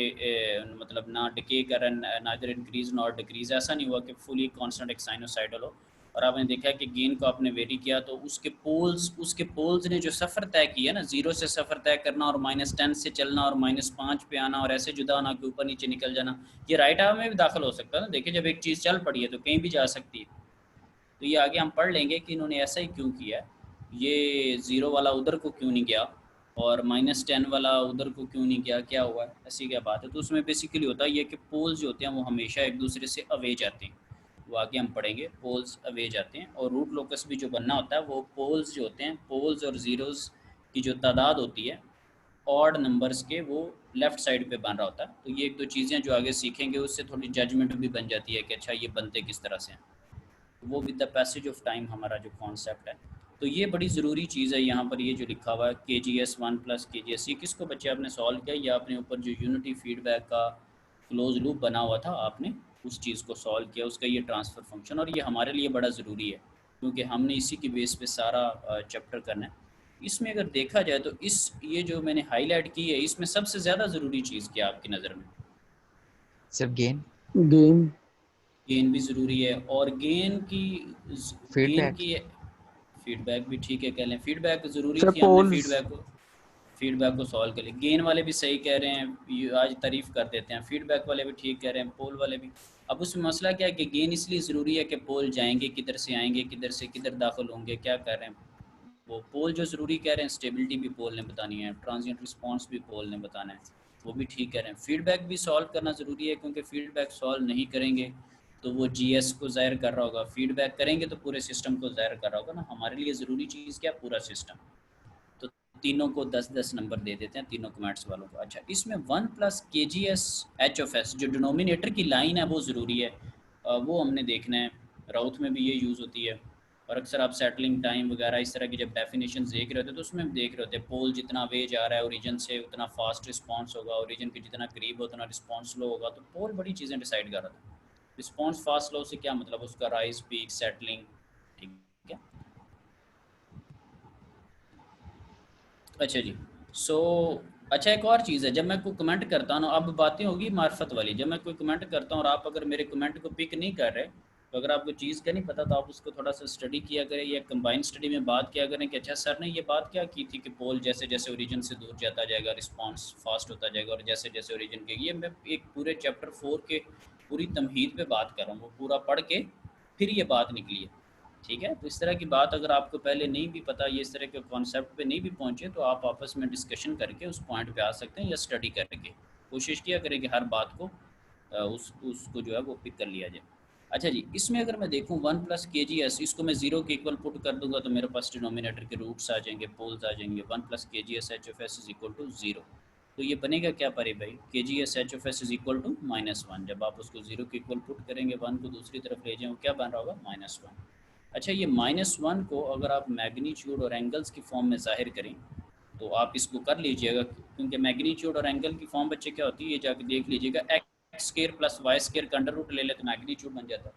मतलब ना डिके करन, नाइदर इंक्रीज नॉट डिक्रीज, ऐसा नहीं हुआ कि फुली कांस्टेंट एक साइनोसाइडल हो। और आपने देखा कि गेन को आपने वेरी किया तो उसके पोल्स ने जो सफ़र तय किया ना, 0 से सफ़र तय करना और -10 से चलना और -5 पे आना और ऐसे जुदा होना कि ऊपर नीचे निकल जाना, ये राइट हाफ में भी दाखिल हो सकता है ना। देखिए जब एक चीज़ चल पड़ी है तो कहीं भी जा सकती है। तो ये आगे हम पढ़ लेंगे कि इन्होंने ऐसा ही क्यों किया है, ये 0 वाला उधर को क्यों नहीं गया, और -10 वाला उधर को क्यों नहीं किया, क्या हुआ, ऐसी क्या बात है। तो उसमें बेसिकली होता है ये कि पोल्स जो होते हैं वो हमेशा एक दूसरे से अवे जाते हैं, वो आगे हम पढ़ेंगे, पोल्स अवे जाते हैं। और रूट लोकस भी जो बनना होता है वो पोल्स जो होते हैं, पोल्स और ज़ीरोज़ की जो तादाद होती है ऑड नंबर्स के, वो लेफ़्ट साइड पे बन रहा होता है। तो ये एक दो चीज़ें जो आगे सीखेंगे उससे थोड़ी जजमेंट भी बन जाती है कि अच्छा ये बनते किस तरह से हैं। वो with the passage of time हमारा जो कॉन्सेप्ट है। तो ये बड़ी ज़रूरी चीज़ है यहाँ पर, ये जो लिखा हुआ है KGS1 + KGS, ये किसको बच्चे आपने सॉल्व किया, या अपने ऊपर जो यूनिटी फीडबैक का क्लोज लूप बना हुआ था आपने उस चीज़ को सॉल्व किया, उसका ये ट्रांसफ़र फंक्शन। और ये हमारे लिए बड़ा ज़रूरी है क्योंकि हमने इसी की बेस पे सारा चैप्टर करना है। इसमें अगर देखा जाए तो इस ये जो मैंने हाईलाइट की है इसमें सबसे ज़्यादा ज़रूरी चीज़ क्या आपकी नज़र में? सिर्फ गेन गेन गेन भी ज़रूरी है, और गेन फीडबैक की फीडबैक भी ठीक है, कह लें फीडबैक ज़रूरी सर थी, हमने पोल्स फीडबैक को सॉल्व कर लिया। गेन वाले भी सही कह रहे हैं, ये आज तारीफ़ कर देते हैं, फीडबैक वाले भी ठीक कह रहे हैं, पोल वाले भी। अब उसमें मसला क्या है कि गेन इसलिए ज़रूरी है कि पोल जाएंगे किधर से, आएंगे किधर से, किधर दाखिल होंगे, क्या कर रहे हैं। वो पोल जो ज़रूरी कह रहे हैं, स्टेबिलिटी भी पोल ने बतानी है, ट्रांजिएंट रिस्पॉन्स भी पोल ने बताना है, वो भी ठीक कह रहे हैं। फीडबैक भी सॉल्व करना ज़रूरी है क्योंकि फीडबैक सॉल्व नहीं करेंगे तो वो GS को ज़ाहिर कर रहा होगा, फीडबैक करेंगे तो पूरे सिस्टम को ज़ाहिर कर रहा होगा ना। हमारे लिए ज़रूरी चीज़ क्या, पूरा सिस्टम। तो तीनों को 10-10 नंबर दे देते हैं, तीनों कमेंट्स वालों को। अच्छा, इसमें 1 + KGS HFS जो डिनोमिनेटर की लाइन है वो ज़रूरी है, वो हमने देखना है। राउथ में भी ये यूज़ होती है, और अक्सर आप सेटलिंग टाइम वगैरह इस तरह की जब डेफिनेशन देख रहे होते हैं तो उसमें देख रहे होते हैं पोल जितना वे जा रहा है ओरिजिन से उतना फास्ट रिस्पॉन्स होगा, ओरिजिन के जितना करीब हो उतना रिस्पॉन्स स्लो होगा। तो पोल बड़ी चीज़ें डिसाइड कर रहा था। रिस्पॉन्स फास्ट स्लो से क्या मतलब, उसका राइज पीक सेटलिंग, ठीक है। अच्छा जी, सो अच्छा एक और चीज़ है, जब मैं कोई कमेंट करता हूँ ना, अब बातें होगी मार्फत वाली, जब मैं कोई कमेंट करता हूँ और आप अगर मेरे कमेंट को पिक नहीं कर रहे, तो अगर आपको चीज़ का नहीं पता तो आप उसको थोड़ा सा स्टडी किया करें, या कंबाइन स्टडी में बात किया करें कि अच्छा सर ने ये बात क्या की थी कि पोल जैसे जैसे ओरिजिन से दूर जाता जाएगा रिस्पॉन्स फास्ट होता जाएगा, और जैसे जैसे ओरिजिन के, ये मैं एक पूरे चैप्टर 4 के पूरी तमहीद पे बात कर रहा हूँ, वो पूरा पढ़ के फिर ये बात निकली है, ठीक है। तो इस तरह की बात अगर आपको पहले नहीं भी पता, ये इस तरह के कॉन्सेप्ट पे नहीं भी पहुंचे, तो आप आपस में डिस्कशन करके उस पॉइंट पे आ सकते हैं, या स्टडी करके कोशिश किया करें कि हर बात को उसको जो है वो पिक कर लिया जाए। अच्छा जी, इसमें अगर मैं देखूं 1 + KGS, इसको मैं 0 के इक्वल पुट कर दूंगा तो मेरे पास डिनोमिनेटर के रूट्स आ जाएंगे, पोल्स आ जाएंगे। 1 + KGS HFS = 0, तो ये बनेगा क्या परे भाई, KGS HFS = -1। जब आप उसको 0 के इक्वल पुट करेंगे, 1 को दूसरी तरफ ले जाएँ, वो क्या बन रहा होगा, -1। अच्छा, ये -1 को अगर आप मैग्नीट्यूड और एंगल्स की फॉर्म में ज़ाहिर करें तो आप इसको कर लीजिएगा, क्योंकि मैग्नीट्यूड और एंगल की फॉर्म बच्चे क्या होती है, ये जाके देख लीजिएगा, x² + y² का अंडर रूट ले ले तो मैग्नीट्यूड बन जाता है,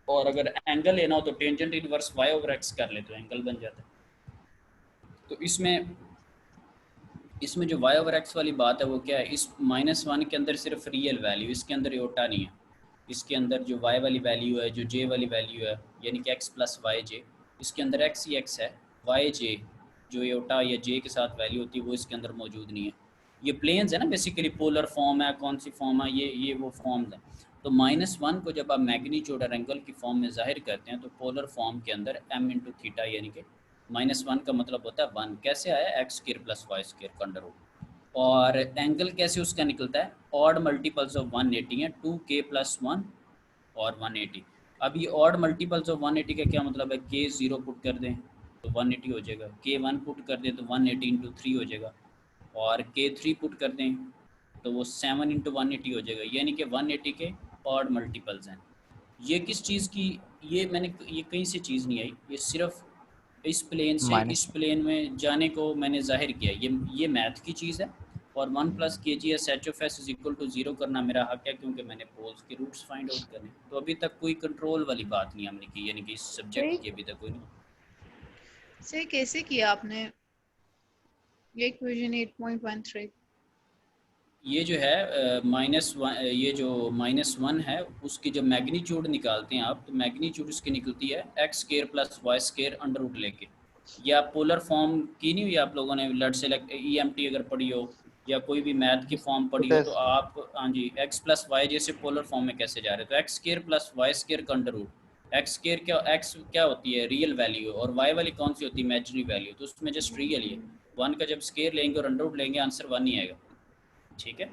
और अगर एंगल लेना हो तो टेंजेंट इनवर्स y/x कर ले तो एंगल बन जाता है। तो इसमें जो y/x वाली बात है वो क्या है, इस -1 के अंदर सिर्फ रियल वैल्यू, इसके अंदर योटा नहीं है। इसके अंदर जो y वाली वैल्यू है, जो j वाली वैल्यू है, यानी कि x + yj, इसके अंदर x ही x है, yj जो योटा या j के साथ वैल्यू होती है वो इसके अंदर मौजूद नहीं है। ये प्लेन्स है ना, बेसिकली पोलर फॉर्म है, कौन सी फॉर्म है, ये वो फॉर्म्स हैं। तो -1 को जब आप मैग्नीट्यूड और एंगल की फॉर्म में ज़ाहिर करते हैं तो पोलर फॉर्म के अंदर m × थीटा, यानी कि -1 का मतलब होता है 1, कैसे आया, x² + y² का अंडर रूट। और एंगल कैसे उसका निकलता है, ऑड मल्टीपल्स ऑफ 180 है, 2k + 1 और 180। अब ये ऑड मल्टीपल्स ऑफ 180 का क्या मतलब है, k 0 पुट कर दें तो 180 हो जाएगा, k 1 पुट कर दें तो 180 × 3 हो जाएगा, और k 3 पुट कर दें तो वो 7 × 180 हो जाएगा, यानी कि 180 के ऑड मल्टीपल्स हैं। ये किस चीज़ की, ये मैंने ये कहीं से चीज़ नहीं आई, ये सिर्फ इस प्लेन से इस प्लेन में जाने को मैंने जाहिर किया, ये मैथ की चीज़ है। और 1 + KGS HFS = 0 करना मेरा हक है, क्योंकि मैंने पोल्स के रूट्स फाइंड आउट करने। तो अभी तक कोई कंट्रोल वाली बात नहीं हमने की, यानी कि इस सब्जेक्ट की अभी तक कोई नहीं। सर कैसे किया आपने ये इक्वेशन 8.13? ये जो है -1, ये जो -1 है उसकी जब मैग्नीट्यूड निकालते हैं आप, तो मैग्नीट्यूड उसकी निकलती है x² + y² अंडर रूट लेके। ये आप पोलर फॉर्म की नहीं हुई आप लोगों ने, लट सेलेक्ट EMT अगर पढ़ी हो या कोई भी मैथ की फॉर्म पढ़ी हो, तो आप हाँ जी, x + y जैसे पोलर फॉर्म में कैसे जा रहे हैं, तो x² + y² का अंडर रूट। x² क्या होती है, रियल वैल्यू, और y वाली कौन सी होती है, इमेजिनरी वैल्यू, तो उसमें जस्ट रियल ही है। 1 का जब स्केयर लेंगे और अंडर रूट लेंगे आंसर 1 ही आएगा, ठीक है।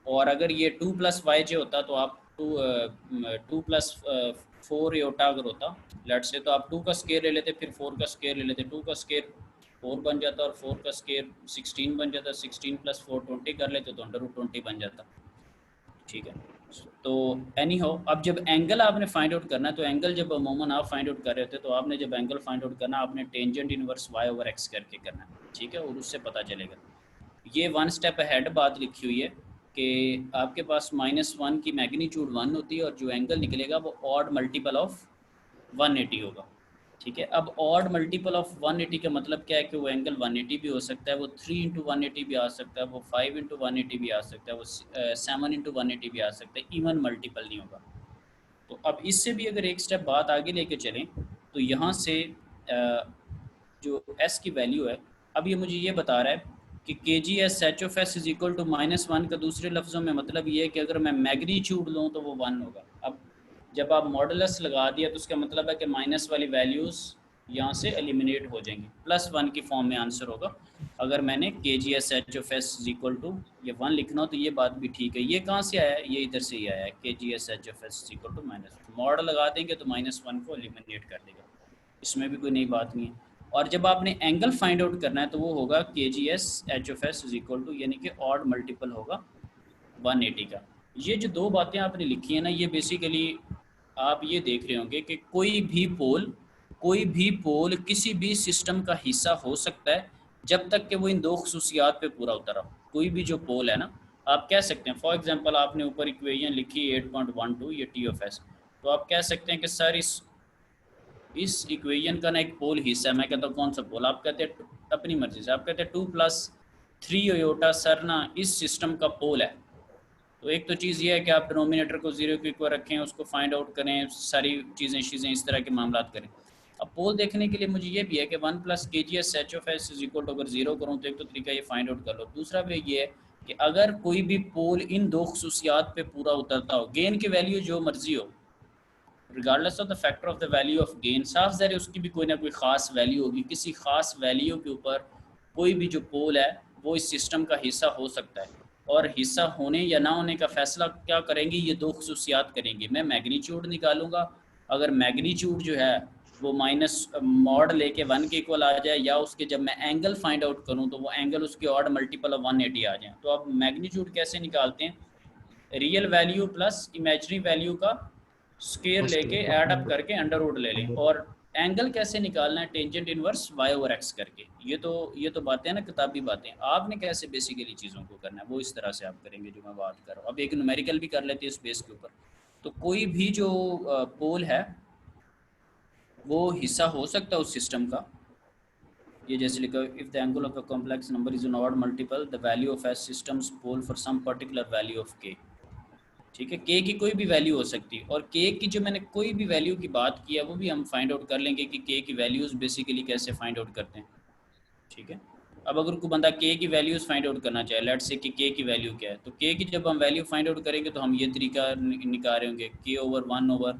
और अगर ये 2 प्लस वाई जे होता तो आप 2 प्लस 4 योटा अगर होता लेट से, तो आप 2 का स्केयर ले लेते, फिर 4 का स्केयर ले लेते, 2 का स्केयर 4 बन जाता और 4 का स्केयर 16 बन जाता, 16 प्लस 4 20 कर लेते तो अंडर रूट 20 बन जाता, ठीक है। तो एनी हो, अब जब एंगल आपने फाइंड आउट करना है, तो एंगल जब अमूमन आप फाइंड आउट कर रहे होते तो आपने जब एंगल फाइंड आउट करना आपने tangent inverse Y over X करके करना है, ठीक है, और उससे पता चलेगा। ये 1 स्टेप अहेड बात लिखी हुई है कि आपके पास -1 की मैग्नीट्यूड 1 होती है और जो एंगल निकलेगा वो ऑड मल्टीपल ऑफ 180 होगा, ठीक है। अब ऑड मल्टीपल ऑफ 180 का मतलब क्या है कि वो एंगल 180 भी हो सकता है, वो 3 इंटू 180 भी आ सकता है, वो 5 इंटू 180 भी आ सकता है, वो 7 इंटू 180 भी आ सकता है, इवन मल्टीपल नहीं होगा। तो अब इससे भी अगर एक स्टेप बात आगे लेके चलें तो यहाँ से जो s की वैल्यू है, अब ये मुझे ये बता रहा है कि K G S H of S is equal to -1 का दूसरे लफ्ज़ों में मतलब ये है कि अगर मैं मैग्नीट्यूड लूँ तो वो 1 होगा। अब जब आप मॉडुलस लगा दिया तो उसका मतलब है कि माइनस वाली वैल्यूज़ यहाँ से एलिमिनेट हो जाएंगी, +1 की फॉर्म में आंसर होगा। अगर मैंने K G S H of S is equal to ये 1 लिखना हो तो ये बात भी ठीक है। ये कहाँ से आया है? ये इधर से ही आया है, K G S H of S is equal to -1। Mod लगा देंगे तो -1 को एलिमिनेट कर देगा, इसमें भी कोई नई बात नहीं है। और जब आपने एंगल फाइंड आउट करना है तो वो होगा K G S H of S is equal to, यानी कि ऑड मल्टीपल होगा 180 का। ये जो दो बातें आपने लिखी है ना, ये बेसिकली आप ये देख रहे होंगे कि कोई भी पोल किसी भी सिस्टम का हिस्सा हो सकता है जब तक कि वो इन दो खसूसियात पे पूरा उतरा हो। कोई भी जो पोल है ना, आप कह सकते हैं, फॉर एग्जांपल आपने ऊपर इक्वेशन लिखी 8.12 ये टी ऑफ एस, तो आप कह सकते हैं कि सर इस इक्वेशन का ना एक पोल हिस्सा है। मैं कहता हूँ कौन सा पोल? आप कहते हैं अपनी मर्जी से, आप कहते हैं 2+3 योटा सर ना इस सिस्टम का पोल है। तो एक तो चीज़ ये है कि आप डिनोमिनेटर को 0 के इक्वल रखें, उसको फाइंड आउट करें, सारी चीज़ें इस तरह के मामला करें। अब पोल देखने के लिए मुझे ये भी है कि 1 + KGS H of S is equal to, अगर 0 करूँ तो एक तो तरीका ये फाइंड आउट कर लो। दूसरा भी ये है कि अगर कोई भी पोल इन दो खसूसियात पे पूरा उतरता हो, गेन की वैल्यू जो मर्जी हो, regardless of the factor of the value of gain, साफ ज़ाहिर है उसकी भी कोई ना कोई ख़ास वैल्यू होगी। किसी ख़ास वैल्यू के ऊपर कोई भी जो पोल है वो इस सिस्टम का हिस्सा हो सकता है, और हिस्सा होने या ना होने का फ़ैसला क्या करेंगी? ये दो खसूसियात करेंगी। मैं मैग्नीट्यूड निकालूंगा, अगर मैग्नीट्यूड जो है वो माइनस मॉड लेके 1 के इक्वल आ जाए, या उसके जब मैं एंगल फाइंड आउट करूँ तो वो एंगल उसके ऑड मल्टीपल ऑफ 180 आ जाए। तो अब मैग्नीट्यूड कैसे निकालते हैं? Real value plus imaginary value का स्केयर लेके ऐड अप करके अंडर रूट ले लें। और एंगल कैसे निकालना है? Tangent inverse Y over X करके। ये तो बातें हैं ना, किताबी बातें। आपने कैसे बेसिकली चीज़ों को करना है वो इस तरह से आप करेंगे जो मैं बात कर रहा हूँ। अब एक न्यूमेरिकल भी कर लेते हैं इस बेस के ऊपर। तो कोई भी जो पोल है वो हिस्सा हो सकता है उस सिस्टम का। ये जैसे लिखा, if the angle of a complex number is an odd multiple the value of S systems pole for some particular value of K. ठीक है, के की कोई भी वैल्यू हो सकती है, और के की जो मैंने कोई भी वैल्यू की बात की है वो भी हम फाइंड आउट कर लेंगे कि के की वैल्यूज़ बेसिकली कैसे फाइंड आउट करते हैं। ठीक है, अब अगर कोई बंदा के की वैल्यूज़ फाइंड आउट करना चाहे, लेट्स से कि के की वैल्यू क्या है, तो के की जब हम वैल्यू फाइंड आउट करेंगे तो हम ये तरीका निकाल रहे होंगे, K over 1 over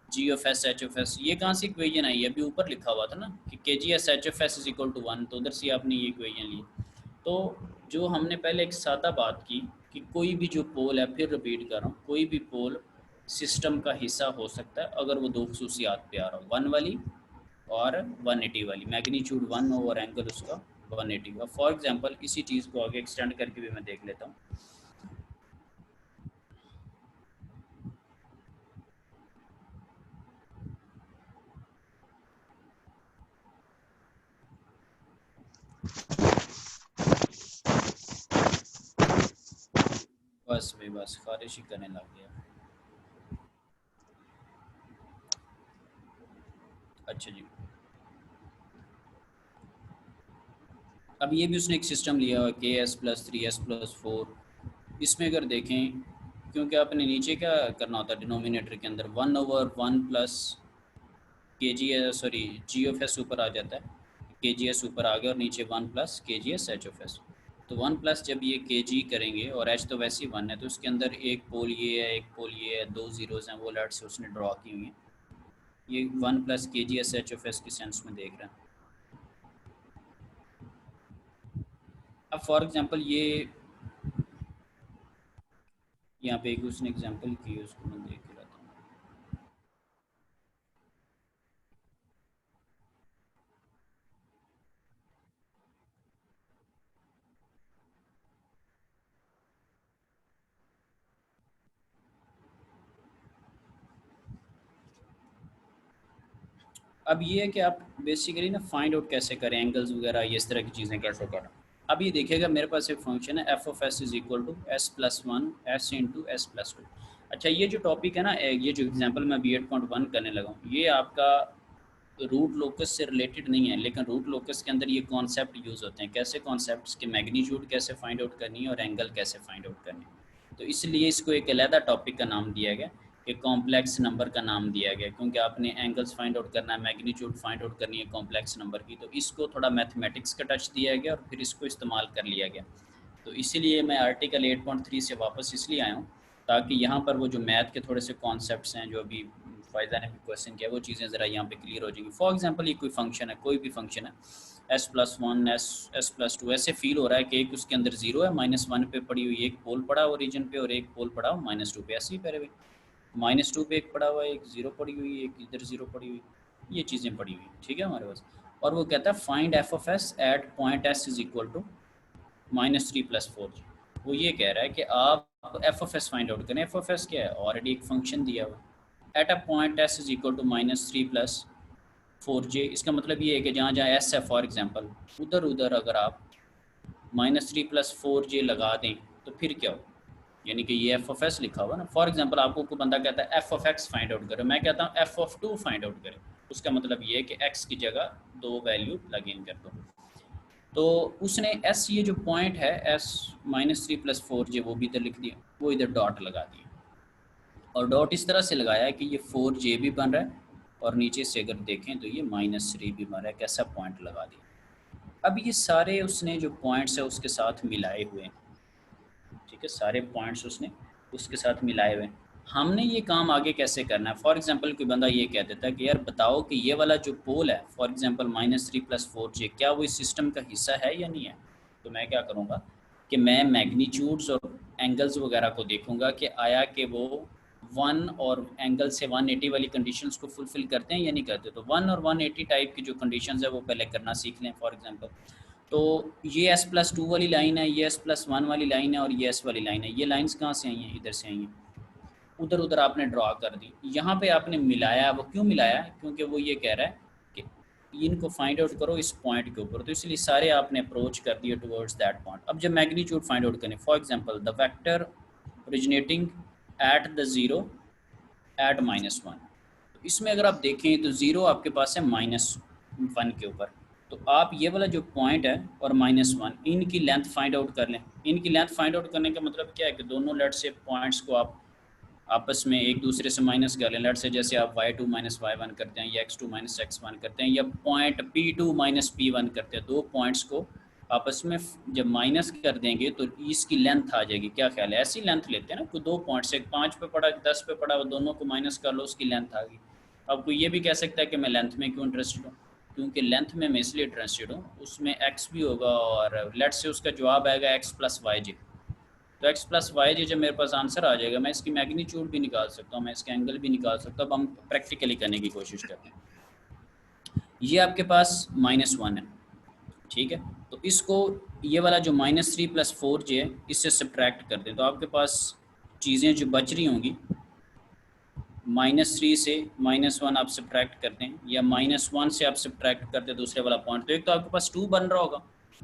G of S H of S. ये कहाँ से इक्वेशन आई है? अभी ऊपर लिखा हुआ था ना कि K G S H of S is equal to 1, तो उधर से आपने ये इक्वेशन ली। तो जो हमने पहले एक सादा बात की कि कोई भी जो पोल है, फिर रिपीट कर रहा हूँ, कोई भी पोल सिस्टम का हिस्सा हो सकता है अगर वो दो खसूसियात पे आ रहा हो, 1 वाली और 180 वाली। मैग्नीट्यूड 1 और एंगल उसका 180 का। फॉर एग्जांपल इसी चीज़ को आगे एक्सटेंड करके भी मैं देख लेता हूँ। बस भाई बस, खारिश ही करने लग गया। अच्छा जी, अब ये भी उसने एक सिस्टम लिया हुआ के एस प्लस 3s प्लस 4। इसमें अगर देखें, क्योंकि आपने नीचे क्या करना होता है डिनोमिनेटर के अंदर 1 over 1 plus K G S, sorry G of S ऊपर आ जाता है, के जी एस ऊपर आ गया और नीचे 1 plus K G S H of S. तो 1 प्लस जब ये के जी करेंगे और एच तो वैसे ही 1 है, तो उसके अंदर एक पोल ये है, एक पोल ये है, दो जीरोज़ हैं, वो लेट से उसने ड्रॉ की हुई हैं। ये 1 plus K G S H of S के सेंस में देख रहे हैं। अब फॉर एग्जांपल ये यहाँ पे एक उसने एग्जांपल की, उसको मैं देख रहा था। अब ये है कि आप बेसिकली ना फाइंड आउट कैसे करें एंगल्स वगैरह, ये इस तरह की चीज़ें कैसे करें। अब ये देखिएगा मेरे पास एक फंक्शन है F of S is equal to S plus one S into S plus two. अच्छा, ये जो टॉपिक है ना, ये जो एग्जांपल मैं बी 8.1 करने लगा हूँ, ये आपका रूट लोकस से रिलेटेड नहीं है, लेकिन रूट लोकस के अंदर ये कॉन्सेप्ट यूज़ होते हैं। कैसे कॉन्सेप्ट्स के मैग्नीट्यूड कैसे फाइंड आउट करनी है और एंगल कैसे फाइंड आउट करनी है। तो इसलिए इसको एक अलहदा टॉपिक का नाम दिया गया, एक कॉम्प्लेक्स नंबर का नाम दिया गया, क्योंकि आपने एंगल्स फाइंड आउट करना है, मैग्नीट्यूड फाइंड आउट करनी है कॉम्प्लेक्स नंबर की, तो इसको थोड़ा मैथमेटिक्स का टच दिया गया और फिर इसको इस्तेमाल कर लिया गया। तो इसीलिए मैं आर्टिकल 8.3 से वापस इसलिए आया हूँ ताकि यहाँ पर वो जो मैथ के थोड़े से कॉन्सेप्ट्स हैं जो अभी फ़ायदा ने भी क्वेश्चन किया, वो चीज़ें ज़रा यहाँ पे क्लियर हो जाएंगी। फॉर एग्जांपल ये कोई फंक्शन है, कोई भी फंक्शन है, s+1 s+2, ऐसे फील हो रहा है कि एक उसके अंदर 0 है, -1 पे पड़ी हुई एक पोल पड़ा ओरिजिन पे और एक पोल पड़ा हुआ -2 पे, ऐसे ही पहले हुई -2 पे एक पड़ा हुआ है, एक 0 पड़ी हुई, एक इधर 0 पड़ी हुई, ये चीज़ें पड़ी हुई, ठीक है हमारे पास। और वो कहता है find F of S at point s is equal to -3+4। वो ये कह रहा है कि आप F of S find out करें। एफ ऑफ एस क्या है, ऑलरेडी एक फंक्शन दिया हुआ at a point s is equal to -3+4j। इसका मतलब ये है कि जहाँ जहाँ s है फॉर एग्जांपल, उधर उधर अगर आप -3+4j लगा दें तो फिर क्या हो, यानी कि ये एफ ऑफ एस लिखा हुआ ना। फॉर एग्जांपल आपको कोई बंदा कहता है F of x find out करो, मैं कहता हूँ एफ ऑफ 2 फाइंड आउट करें, उसका मतलब ये है कि एक्स की जगह 2 वैल्यू लग इन कर दो। तो उसने एस, ये जो पॉइंट है एस -3+4j, वो भी इधर लिख दिया, वो इधर डॉट लगा दिया, और डॉट इस तरह से लगाया है कि ये 4j भी बन रहा है और नीचे से अगर देखें तो ये -3 भी बन रहा है। कैसा पॉइंट लगा दिया। अब ये सारे उसने जो पॉइंट्स है उसके साथ मिलाए हुए हैं, ठीक है, सारे पॉइंट्स उसने उसके साथ मिलाए हुए हैं। हमने ये काम आगे कैसे करना है। फॉर एग्जांपल कोई बंदा ये कह देता है कि यार बताओ कि ये वाला जो पोल है फॉर एग्जांपल -3+4j, क्या वो इस सिस्टम का हिस्सा है या नहीं है। तो मैं क्या करूँगा कि मैं मैग्नीट्यूड्स और एंगल्स वगैरह को देखूँगा कि आया कि वो 1 और एंगल से 180 वाली कंडीशंस को फुलफ़िल करते हैं या नहीं करते। तो 1 और 180 टाइप की जो कंडीशंस है वो पहले करना सीख लें। फॉर एग्जांपल तो ये s+2 वाली लाइन है, ये s+1 वाली लाइन है और ये s वाली लाइन है। ये लाइंस कहाँ से आई हैं, इधर से आई हैं, उधर उधर आपने ड्रॉ कर दी। यहाँ पे आपने मिलाया, वो क्यों मिलाया, क्योंकि वो ये कह रहा है कि इनको फाइंड आउट करो इस पॉइंट के ऊपर, तो इसलिए सारे आपने अप्रोच कर दिए टुवर्ड्स दैट पॉइंट। अब जब मैग्नीट्यूड फाइंड आउट करें, for example the vector originating at the 0 at -1, तो इसमें अगर आप देखें तो 0 आपके पास है -1 के ऊपर, तो आप ये वाला जो पॉइंट है और -1, इनकी लेंथ फाइंड आउट कर लें। इनकी लेंथ फाइंड आउट करने का मतलब क्या है कि दोनों लेट से पॉइंट्स को आप आपस में एक दूसरे से माइनस कर लें। लेट से जैसे आप y2 - y1 करते हैं या x2 - x1 करते हैं या पॉइंट p2 - p1 करते हैं, दो पॉइंट्स को आपस में जब माइनस कर देंगे तो इसकी लेंथ आ जाएगी। क्या ख्याल है, ऐसी लेंथ लेते हैं ना, कोई दो पॉइंट्स, एक 5 पे पड़ा 10 पे पड़ा, वो दोनों को माइनस कर लो, उसकी लेंथ आ गई। अब कोई ये भी कह सकता है कि मैं लेंथ में क्यों इंटरेस्टेड हूँ, क्योंकि लेंथ में मैं इसलिए इंटरेस्टेड हूँ, उसमें x भी होगा और लेट से उसका जवाब आएगा x + yj, तो x + yj जब मेरे पास आंसर आ जाएगा, मैं इसकी मैग्नीट्यूड भी निकाल सकता हूँ, मैं इसके एंगल भी निकाल सकता हूँ। अब हम प्रैक्टिकली करने की कोशिश करते हैं। ये आपके पास -1 है, ठीक है, तो इसको ये वाला जो -3+4j है इससे सब्ट्रैक्ट कर दें, तो आपके पास चीज़ें जो बच रही होंगी -3 से -1 आप सब्ट्रैक्ट करते हैं या -1 से आप सब्ट्रैक्ट करते हैं दूसरे वाला पॉइंट, तो एक तो आपके पास 2 बन रहा होगा।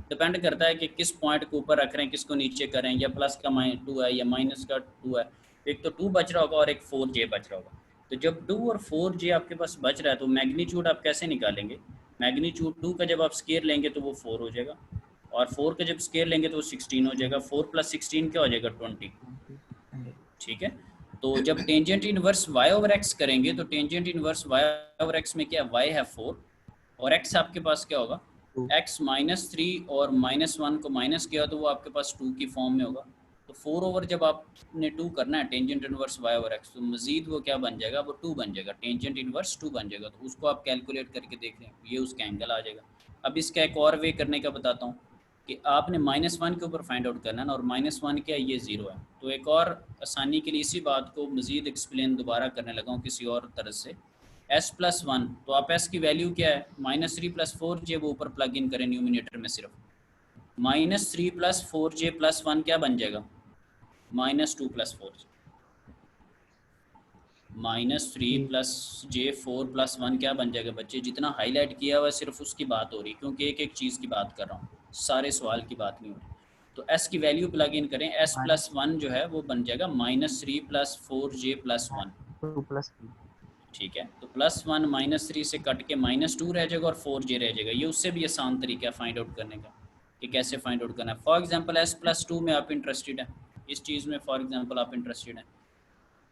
डिपेंड करता है कि किस पॉइंट को ऊपर रख रहे हैं, किसको नीचे करें, या प्लस का -2 है या माइनस का 2 है, तो एक तो 2 बच रहा होगा और एक 4j बच रहा होगा। तो जब 2 और 4j आपके पास बच रहा है तो मैग्नीट्यूड आप कैसे निकालेंगे। मैग्नीट्यूड 2 का जब आप स्केयर लेंगे तो वो 4 हो जाएगा, और 4 का जब स्केयर लेंगे तो वो 16 हो जाएगा। 4 + 16 क्या हो जाएगा, 20, ठीक है। तो जब टेंजेंट इनवर्स y/x करेंगे तो टेंजेंट इनवर्स y/x में क्या, y है 4 और x आपके पास क्या होगा, x -3 और -1 को माइनस किया तो वो आपके पास 2 की फॉर्म में होगा। तो 4 ओवर जब आपने 2 करना है टेंजेंट इनवर्स y/x, तो मजीद वो क्या बन जाएगा, वो 2 बन जाएगा, टेंजेंट इनवर्स 2 बन जाएगा। तो उसको आप कैलकुलेट करके देख लें, ये उसका एंगल आ जाएगा। अब इसका एक और वे करने का बताता हूँ। कि आपने -1 के ऊपर फाइंड आउट करना है ना, और -1 क्या है, ये 0 है। तो एक और आसानी के लिए इसी बात को मज़ीद एक्सप्लेन दोबारा करने लगा हूँ किसी और तरह से। s+1, तो आप s की वैल्यू क्या है, -3 + 4j, वो ऊपर प्लग इन करें न्यूमिनेटर में सिर्फ। -3 + 4j + 1 क्या बन जाएगा, -2 + 4j। -3 + j 4 + 1 क्या बन जाएगा बच्चे, जितना हाईलाइट किया हुआ है सिर्फ उसकी बात हो रही, क्योंकि एक एक चीज़ की बात कर रहा हूँ, सारे सवाल की बात नहीं हो रही। तो s की वैल्यू प्लग इन करें, s+1 जो है वो बन जाएगा -3 + 4j + 1। 2 + 3 ठीक है, तो +1 -3 से कट के -2 रह जाएगा और 4j रह जाएगा। ये उससे भी आसान तरीका है फाइंड आउट करने का कि कैसे फाइंड आउट करना है। फॉर एग्जांपल s+2 में आप इंटरेस्टेड हैं, इस चीज़ में फॉर एग्जांपल आप इंटरेस्टेड हैं,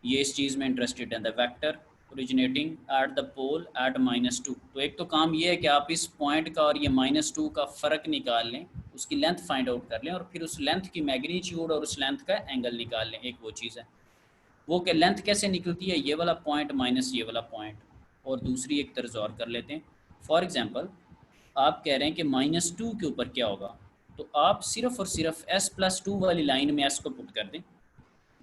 ये इस चीज़ में इंटरेस्टेड है, the vector originating at the pole at -2। तो एक तो काम ये है कि आप इस पॉइंट का और ये -2 का फ़र्क निकाल लें, उसकी लेंथ फाइंड आउट कर लें, और फिर उस लेंथ की मैग्नीट्यूड और उस लेंथ का एंगल निकाल लें। एक वो चीज़ है, वो कि लेंथ कैसे निकलती है, ये वाला पॉइंट माइनस ये वाला पॉइंट। और दूसरी एक तर्ज और कर लेते हैं। फॉर एग्जांपल आप कह रहे हैं कि -2 के ऊपर क्या होगा, तो आप सिर्फ और सिर्फ s+2 वाली लाइन में s को पुट कर दें।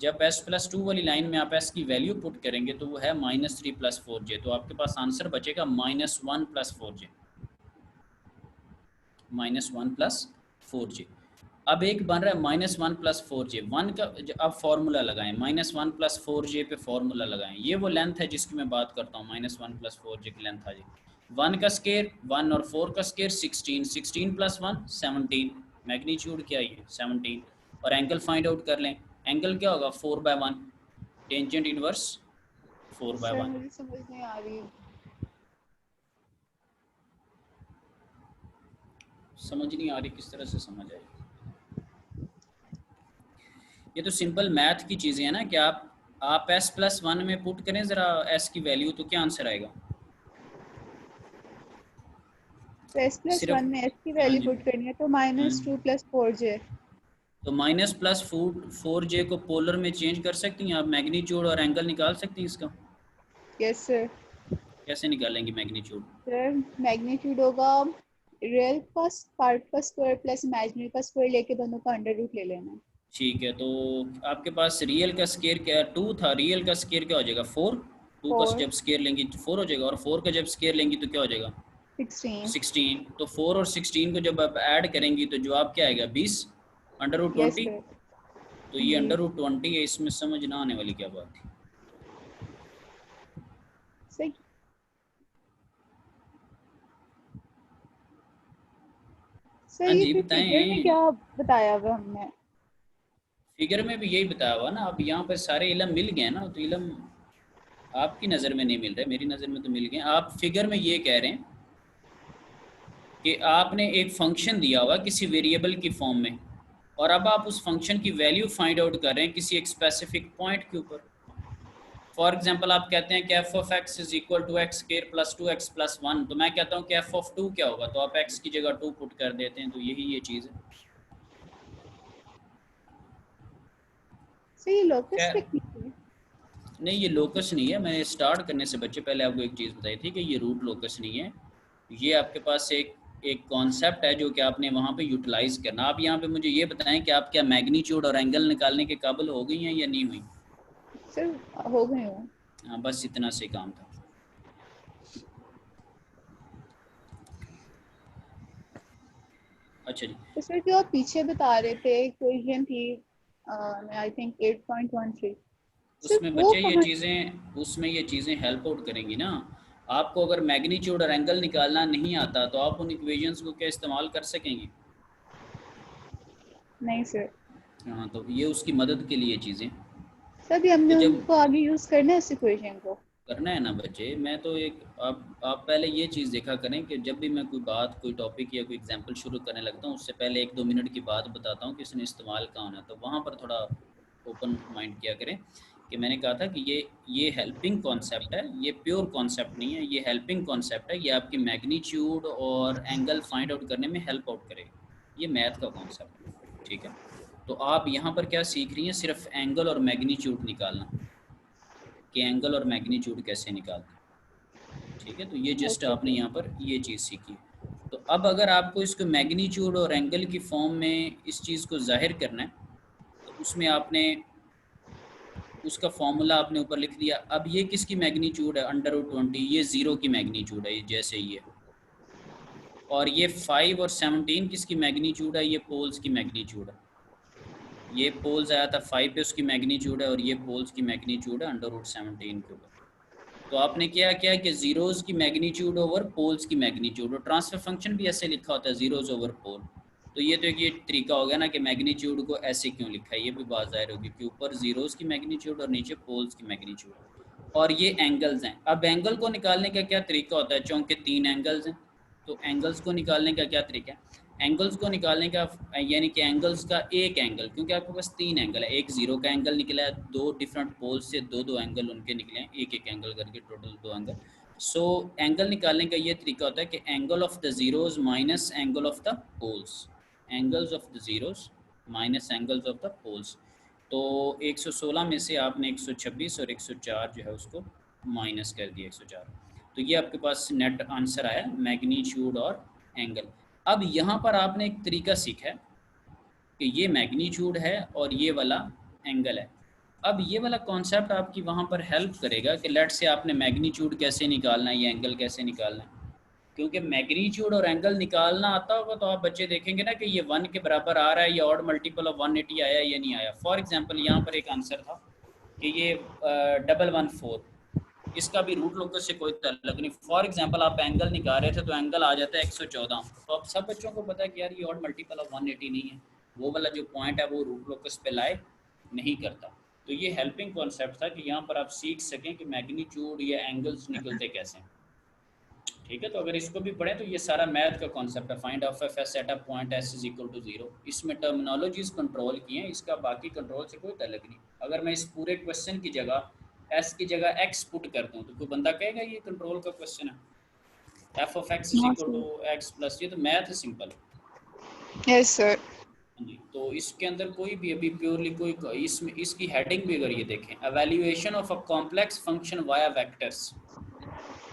जब s+2 वाली लाइन में आप s की वैल्यू पुट करेंगे तो वो है -3 + 4j, तो आपके पास आंसर बचेगा -1 + 4j, -1 + 4j। अब एक बन रहा है -1 + 4j, 1 का अब फार्मूला लगाएं, -1 + 4j पे फार्मूला लगाएं। ये वो लेंथ है जिसकी मैं बात करता हूँ, -1 + 4j की लेंथ आ जाएगी। 1 का स्केयर 1 और 4 का स्केयर 16, 16 + 1 17, मैग्नीट्यूड क्या है 17। और एंगल फाइंड आउट कर लें, एंगल क्या होगा 4/1, टेंजेंट इनवर्स 4/1। सर मुझे समझ नहीं आ रही। समझ नहीं आ रही, किस तरह से समझ आएगी? ये तो सिंपल मैथ की चीज़ें हैं ना कि आप s+1 में पुट करें ज़रा s की वैल्यू, तो क्या आंसर आएगा? तो s+1 सिर्फ में s की हाँ वैल्यू जी, पुट करनी है तो -2 + 4j। तो -+4j को पोलर में चेंज कर सकती हैं आप, मैग्नीट्यूड और एंगल निकाल सकती हैं इसका। Yes sir. कैसे निकालेंगे मैग्नीट्यूड? सर मैग्नीट्यूड होगा रियल का पार्ट का स्क्वायर प्लस इमेजिनरी का स्क्वायर लेके दोनों का अंडर रूट ले लेना है। ठीक है, तो आपके पास रियल का स्केयर क्या 2 था, रियल का स्केयर क्या हो जाएगा 4, 2 का 4 जब स्केयर लेंगी तो 4 हो जाएगा, और 4 का जब स्केयर लेंगी तो क्या हो जाएगा 16। 16। तो 4 और 16 को जब आप ऐड करेंगी तो जवाब क्या आएगा 20 यस √20। सर। तो ये जी √20 है, इसमें समझ ना आने वाली क्या बात थी। सही। सर हाँ ये जी फिर फिगर में बताएं। क्या बताया हुआ हमने? फिगर में भी यही बताया हुआ ना, अब यहाँ पर सारे इलम मिल गए ना, तो इलम आपकी नज़र में नहीं मिल रहे, मेरी नज़र में तो मिल गए। आप फिगर में ये कह रहे हैं कि आपने एक फंक्शन दिया हुआ किसी वेरिएबल की फॉर्म में, और अब आप उस फंक्शन की वैल्यू फाइंड आउट कर रहे हैं किसी एक स्पेसिफिक पॉइंट के ऊपर। फॉर एग्जांपल आप कहते हैं कि f(x) = x² + 2x + 1, तो मैं कहता हूँ कि f(2) क्या होगा, तो आप x की जगह 2 पुट कर देते हैं। तो यही ये चीज़ है। सर ये लोकस खैर टेक्निक है। नहीं, ये लोकस नहीं है। मैंने स्टार्ट करने से बच्चे पहले आपको एक चीज़ बताई थी कि ये रूट लोकस नहीं है। ये आपके पास एक कॉन्सेप्ट है जो कि आपने वहाँ पे यूटिलाइज़ करना। आप यहाँ पे मुझे ये बताएं कि आप क्या मैग्नीट्यूड और एंगल निकालने के काबिल हो गई हैं या नहीं हुई? सर हो गए हो। हाँ, बस इतना से काम था। अच्छा जी, तो सर जो आप पीछे बता रहे थे इक्वेशन थी आई थिंक 8.13, सर उसमें वो बच्चे कहाँ? ये चीज़ें हेल्प आउट करेंगी ना। आपको अगर मैग्नीट्यूड और एंगल निकालना नहीं आता तो आप उन इक्वेशंस को क्या इस्तेमाल कर सकेंगे? नहीं सर। हाँ, तो ये उसकी मदद के लिए चीज़ें। सर भी हमने तो जब उनको आगे यूज करना है इस इक्वेशन को। करना है ना बच्चे, मैं तो एक आप पहले ये चीज़ देखा करें कि जब भी मैं कोई बात, कोई टॉपिक या कोई एग्जांपल शुरू करने लगता हूँ उससे पहले 1-2 मिनट की बात बताता हूँ कि इसने इस्तेमाल कहाँ होना है, तो वहाँ पर थोड़ा ओपन माइंड किया करें कि मैंने कहा था कि ये हेल्पिंग कॉन्सेप्ट है, ये प्योर कॉन्सेप्ट नहीं है, ये हेल्पिंग कॉन्सेप्ट है। ये आपकी मैग्नीट्यूड और एंगल फाइंड आउट करने में हेल्प आउट करेगा, ये मैथ का कॉन्सेप्ट है। ठीक है, तो आप यहाँ पर क्या सीख रही हैं, सिर्फ एंगल और मैग्नीट्यूड निकालना कि एंगल और मैग्नीट्यूड कैसे निकालते हैं। ठीक है, तो ये जस्ट ओके आपने सर। यहाँ पर ये चीज़ सीखी। तो अब अगर आपको इसको मैग्नीट्यूड और एंगल की फॉर्म में इस चीज़ को जाहिर करना है तो उसमें आपने उसका फॉर्मूला आपने ऊपर लिख दिया। अब ये किसकी मैग्नीट्यूड है, √20, ये 0 की मैग्नीट्यूड है जैसे ये, और ये 5 और 17 किसकी मैग्नीट्यूड है, ये पोल्स की मैग्नीट्यूड है। ये पोल्स आया था 5 पे, उसकी मैग्नीट्यूड है, और ये पोल्स की मैग्नीट्यूड है √17 के ऊपर। तो आपने क्या किया कि जीरोज़ की मैग्नीट्यूड ओवर पोल्स की मैग्नीट्यूड, और ट्रांसफर फंक्शन भी ऐसे लिखा होता है जीरोज़ ओवर पोल। तो ये तो एक ये तरीका हो गया ना कि मैग्नीट्यूड को ऐसे क्यों लिखा है, ये भी बात ज़ाहिर होगी कि ऊपर जीरोज़ की मैग्नीट्यूड और नीचे पोल्स की मैग्नीट्यूड। और ये एंगल्स हैं। अब एंगल को निकालने का क्या तरीका होता है, चूँकि 3 एंगल्स हैं तो एंगल्स को निकालने का क्या तरीका है, एंगल्स को निकालने का यानी कि एंगल्स का एक एंगल, क्योंकि आपके पास 3 एंगल है, एक जीरो का एंगल निकला है, 2 डिफरेंट पोल्स से 2 एंगल उनके निकले हैं, एक एंगल करके टोटल 2 एंगल। सो एंगल निकालने का ये तरीका होता है कि angle of the zeros minus angle of the poles, angles of the zeros minus angles of the poles. तो 116 में से आपने 126 और 104 जो है उसको माइनस कर दिया 104, तो ये आपके पास नेट आंसर आया मैग्नीट्यूड और एंगल। अब यहाँ पर आपने एक तरीका सीखा है कि ये मैग्नीट्यूड है और ये वाला एंगल है। अब ये वाला कॉन्सेप्ट आपकी वहाँ पर हेल्प करेगा कि लेट से आपने मैग्नीट्यूड कैसे निकालना है, ये एंगल कैसे निकालना है। क्योंकि मैग्नीट्यूड और एंगल निकालना आता होगा तो आप बच्चे देखेंगे ना कि ये 1 के बराबर आ रहा है, ये ऑड मल्टीपल ऑफ 180 आया या नहीं आया। फॉर एग्जांपल यहाँ पर एक आंसर था कि ये 114, इसका भी रूट लोकस से कोई ताल्लुक नहीं। फॉर एग्जांपल आप एंगल निकाल रहे थे तो एंगल आ जाता है 114, तो अब सब बच्चों को पता है कि यार ये ऑड मल्टीपल ऑफ 180 नहीं है, वो वाला जो पॉइंट है वो रूट लोकस पे लाए नहीं करता। तो ये हेल्पिंग कॉन्सेप्ट था कि यहाँ पर आप सीख सकें कि मैग्नीट्यूड या एंगल्स निकलते कैसे, ठीक है। तो अगर इसको भी पढ़ें तो ये सारा मैथ का कॉन्सेप्ट है, find of F S at a point S is equal to 0। इसमें टर्मिनोलॉजीज कंट्रोल की हैं, इसका बाकी कंट्रोल से कोई ताल्लुक नहीं। अगर मैं इस पूरे क्वेश्चन की जगह एस की जगह एक्स पुट कर दूँ तो कोई बंदा कहेगा ये कंट्रोल का क्वेश्चन है, F of X is equal to X plus, ये तो मैथ है सिंपल। Yes sir. जी, तो इसके अंदर कोई भी अभी प्योरली कोई इसमें इसकी हेडिंग भी अगर ये देखें, evaluation of a complex function via vectors,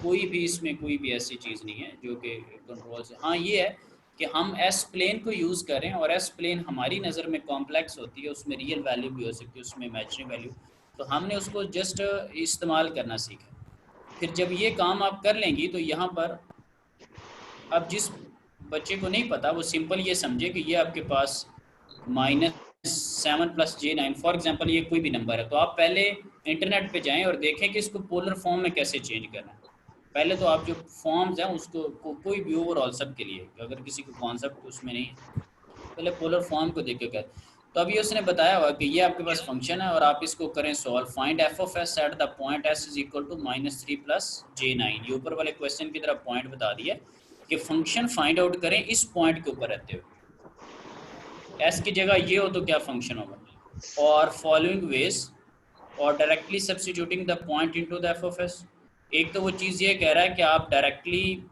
कोई भी इसमें कोई भी ऐसी चीज़ नहीं है जो कि कंट्रोल से। हाँ ये है कि हम एस प्लेन को यूज़ करें, और एस प्लेन हमारी नज़र में कॉम्प्लेक्स होती है, उसमें रियल वैल्यू भी हो सकती है, उसमें इमेजिनरी वैल्यू, तो हमने उसको जस्ट इस्तेमाल करना सीखा। फिर जब ये काम आप कर लेंगी तो यहाँ पर अब जिस बच्चे को नहीं पता वो सिंपल ये समझे कि ये आपके पास -7 + j9 फॉर एग्जांपल ये कोई भी नंबर है, तो आप पहले इंटरनेट पे जाएं और देखें कि इसको पोलर फॉर्म में कैसे चेंज करना है। पहले तो आप जो फॉर्म्स हैं उसको कोई भी ओवरऑल सब के लिए, अगर किसी को कॉन्सेप्ट उसमें नहीं है पहले पोलर फॉर्म को देख के कर। तो अभी उसने बताया हुआ कि ये आपके पास फंक्शन है और आप इसको करें solve, find F of S at the point S is equal to -3 + j9। ये ऊपर वाले क्वेश्चन की तरफ पॉइंट बता दिया कि फंक्शन फाइंड आउट करें इस पॉइंट के ऊपर रहते हुए, एस की जगह ये हो तो क्या फंक्शन होगा, और फॉलोइंग वेज, और directly substituting the point into the F of S. एक तो वो चीज़ ये कह रहा है कि आप डायरेक्टली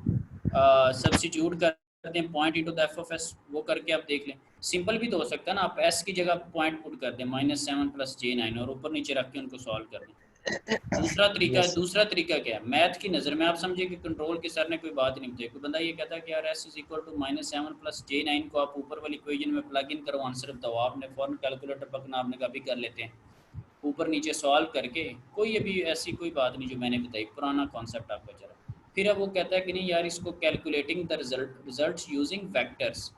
सब्स्टिट्यूट करते हैं point into the F of S, वो करके आप देख लें। सिंपल भी तो हो सकता है ना, आप एस की जगह पॉइंट पुट कर दें -7 + j9 और ऊपर नीचे रख के उनको सॉल्व कर दें। दूसरा तरीका क्या है, मैथ की नज़र में आप समझिए कि कंट्रोल के सर ने कोई बात नहीं बताई, कोई बंदा ये कहता है कि यार S is equal to -7 + j9 को आप ऊपर वाली इक्वेशन में प्लग इन करो, आंसर बताओ। आपने फॉरन कैलकुलेटर पकड़ना, आपने कभी कर लेते हैं ऊपर नीचे सॉल्व करके, कोई अभी ऐसी कोई बात नहीं जो मैंने बताई, पुराना कॉन्सेप्ट आपका चला। फिर अब वो कहता है कि नहीं यार इसको calculating the results using vectors,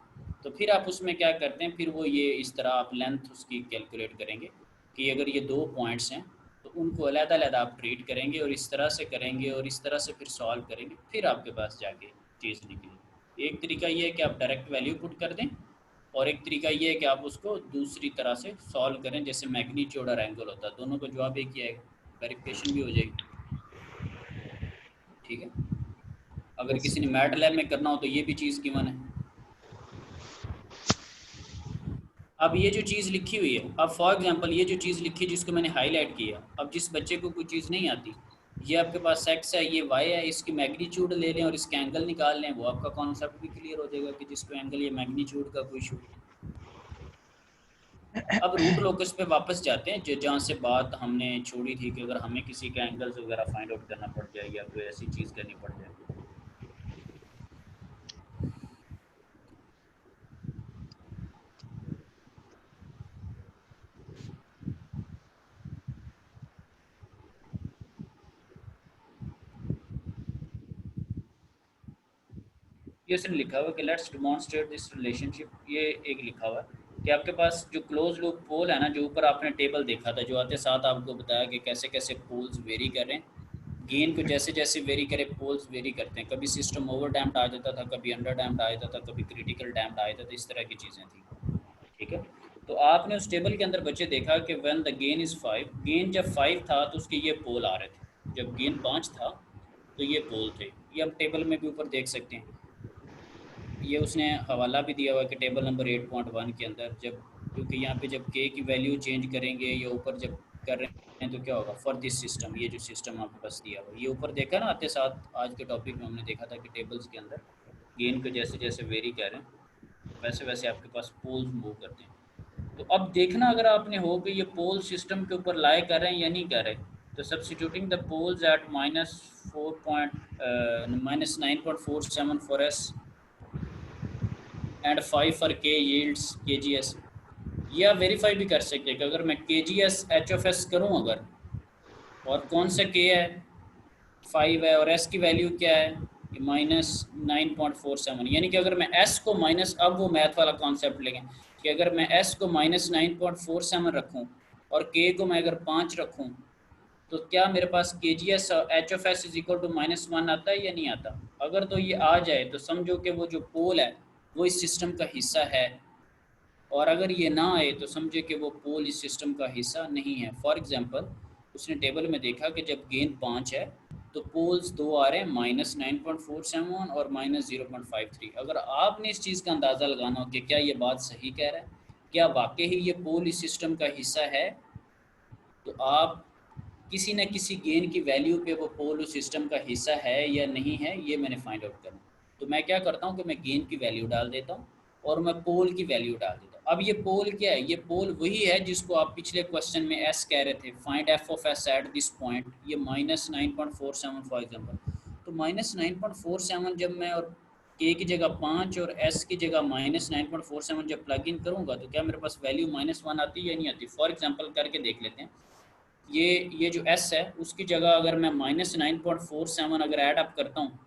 तो फिर आप उसमें क्या करते हैं, फिर वो ये इस तरह आप लेंथ उसकी कैलकुलेट करेंगे कि अगर ये 2 पॉइंट्स हैं तो उनको अलग-अलग आप ट्रीट करेंगे और इस तरह से करेंगे और इस तरह से फिर सॉल्व करेंगे, फिर आपके पास जाके चीज़ निकलेगी। एक तरीका ये है कि आप डायरेक्ट वैल्यू पुट कर दें, और एक तरीका ये है कि आप उसको दूसरी तरह से सॉल्व करें, जैसे मैग्नीट्यूड और एंगल होता है, दोनों का जवाब एक ही आएगा, वेरिफिकेशन भी हो जाएगी, ठीक है। अगर किसी ने मैट लैब में करना हो तो ये भी चीज़ गिवन है। अब ये जो चीज़ लिखी हुई है, अब फॉर एग्जांपल ये जो चीज़ लिखी है जिसको मैंने हाईलाइट किया, अब जिस बच्चे को कोई चीज़ नहीं आती, ये आपके पास एक्स है, ये वाई है, इसकी मैग्नीट्यूड ले लें और इसके एंगल निकाल लें, वो आपका कॉन्सेप्ट भी क्लियर हो जाएगा कि जिसको एंगल या मैग्नीट्यूड का कोई इशू। अब रूट लोकस पे वापस जाते हैं, जो जहाँ से बात हमने छोड़ी थी कि अगर हमें किसी का एंगल्स वगैरह फाइंड आउट करना पड़ जाए या कोई ऐसी चीज़ करनी पड़ जाए। ये उसने लिखा हुआ है कि लेट्स डेमोन्स्ट्रेट दिस रिलेशनशिप, ये एक लिखा हुआ है कि आपके पास जो क्लोज लूप पोल है ना, जो ऊपर आपने टेबल देखा था, जो आते साथ आपको बताया कि कैसे कैसे पोल्स वेरी कर रहे हैं, गेन को जैसे जैसे वेरी करे पोल्स वेरी करते हैं, कभी सिस्टम ओवर डैम्प्ड आ जाता था, कभी अंडर डैम्प्ड आ जाता था, कभी क्रिटिकल डैम्प्ड आ जाता था, इस तरह की चीज़ें थी। ठीक है, तो आपने उस टेबल के अंदर बच्चे देखा कि when the gain is 5, gain जब 5 था तो उसके ये पोल आ रहे थे, जब गेन 5 था तो ये पोल थे। ये आप टेबल में भी ऊपर देख सकते हैं, ये उसने हवाला भी दिया हुआ कि टेबल नंबर 8.1 के अंदर, जब क्योंकि यहाँ पे जब के की वैल्यू चेंज करेंगे या ऊपर जब कर रहे हैं तो क्या होगा फॉर दिस सिस्टम, ये जो सिस्टम आपके पास दिया हुआ ये ऊपर देखा ना आते साथ आज के टॉपिक में हमने देखा था कि टेबल्स के अंदर गेन को जैसे जैसे वेरी कर रहे हैं वैसे वैसे आपके पास पोल्स मूव करते हैं। तो अब देखना अगर आपने हो कि ये पोल सिस्टम के ऊपर लाई कर रहे हैं या नहीं कर रहे, तो substituting the poles at -9.47 for S and 5 for K yields KGS, ये आप वेरीफाई भी कर सकते हैं कि अगर मैं KGS HFS करूं अगर, और कौन सा के है 5 है और एस की वैल्यू क्या है -9.47, यानी कि अगर मैं एस को माइनस, अब वो मैथ वाला कॉन्सेप्ट लेंगे कि अगर मैं एस को -9.47 रखूं और के को मैं अगर 5 रखूं तो क्या मेरे पास KGS HFS is equal to -1 आता है या नहीं आता। अगर तो ये आ जाए तो समझो कि वो जो पोल है वो इस सिस्टम का हिस्सा है, और अगर ये ना आए तो समझे कि वो पोल इस सिस्टम का हिस्सा नहीं है। फॉर एग्जांपल उसने टेबल में देखा कि जब गेन 5 है तो पोल्स दो आ रहे हैं -9.47 और -0.53। अगर आपने इस चीज़ का अंदाज़ा लगाना हो कि क्या ये बात सही कह रहा है, क्या वाकई ही ये पोल इस सिस्टम का हिस्सा है, तो आप किसी न किसी गेन की वैल्यू पे वो पोल उस सिस्टम का हिस्सा है या नहीं है ये मैंने फाइंड आउट करना। तो मैं क्या करता हूँ कि मैं गेन की वैल्यू डाल देता हूँ और मैं पोल की वैल्यू डाल देता हूँ। अब ये पोल क्या है, ये पोल वही है जिसको आप पिछले क्वेश्चन में एस कह रहे थे, find F of S at this point, ये -9.47 फॉर एग्जाम्पल। तो -9.47 जब मैं और के की जगह 5 और एस की जगह -9.47 जब प्लग इन करूँगा तो क्या मेरे पास वैल्यू -1 आती है या नहीं आती। फॉर एग्जाम्पल करके देख लेते हैं, ये जो एस है उसकी जगह अगर मैं -9.47 अगर ऐड अप करता हूँ,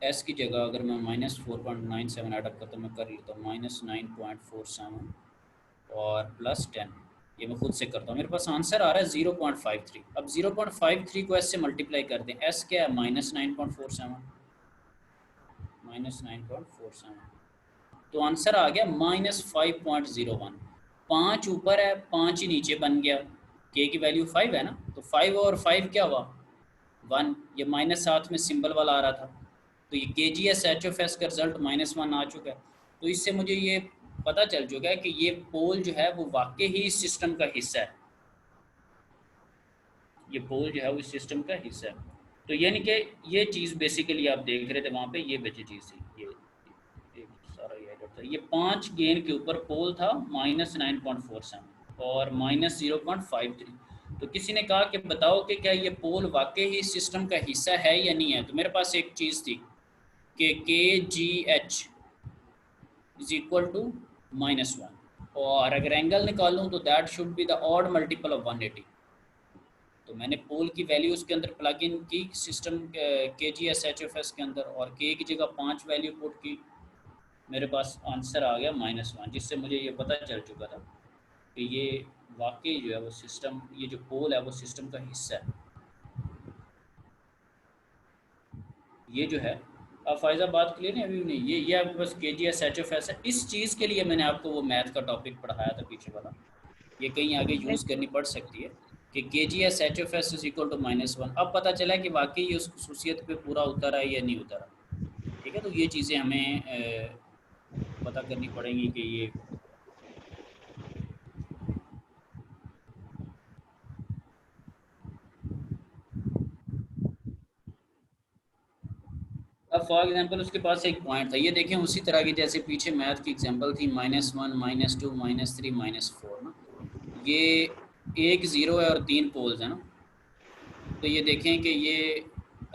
एस की जगह अगर मैं -4.97 ऐड अप करता हूँ, मैं कर लेता हूँ -9.47 और +10, ये मैं खुद से करता हूँ, मेरे पास आंसर आ रहा है 0.53। अब 0.53 को एस से मल्टीप्लाई कर दें, एस क्या है -9.47 तो आंसर आ गया -5.01। 5 ऊपर है 5 ही नीचे बन गया, के की वैल्यू 5 है ना, तो 5 और 5 क्या हुआ 1, ये माइनस साथ में सिंबल वाला आ रहा था, तो ये KGS HFS का रिजल्ट -1 आ चुका है। तो इससे मुझे ये पता चल चुका है कि ये पोल जो है वो वाकई ही इस सिस्टम का हिस्सा है, ये पोल जो है वो इस सिस्टम का हिस्सा है। तो यानी कि ये चीज़ बेसिकली आप देख रहे थे वहाँ पे, ये बची चीज़ थी, ये सारा ये था, ये 5 गेन के ऊपर पोल था -9.47 और -0.53। तो किसी ने कहा कि बताओ कि क्या ये पोल वाकई ही सिस्टम का हिस्सा है या नहीं है। तो मेरे पास एक चीज़ थी कि KGH इज इक्वल टू -1, और अगर एंगल निकालूं तो that should be the odd multiple of 180। तो मैंने पोल की वैल्यू उसके अंदर प्लग इन की सिस्टम KGS HFS के अंदर, और के की जगह 5 वैल्यू पुट की, मेरे पास आंसर आ गया -1, जिससे मुझे ये पता चल चुका था कि ये वाकई जो है वो सिस्टम, ये जो पोल है वो सिस्टम का हिस्सा है। ये जो है, अब फायदा बात क्लियर है अभी नहीं, ये आपके पास KGS HFS है। इस चीज़ के लिए मैंने आपको वो मैथ का टॉपिक पढ़ाया था पीछे वाला, ये कहीं आगे यूज़ करनी पड़ सकती है कि KGS HFS is equal to -1। अब पता चला कि वाकई ये उस खसूसियत पे पूरा उतरा है या नहीं उतरा। ठीक है, तो ये चीज़ें हमें पता करनी पड़ेंगी कि ये अब फॉर एग्जांपल उसके पास एक पॉइंट था, ये देखें उसी तरह की जैसे पीछे मैथ की एग्जांपल थी -1 -2 -3 -4 ना, ये 1 0 है और 3 पोल्स हैं ना। तो ये देखें कि ये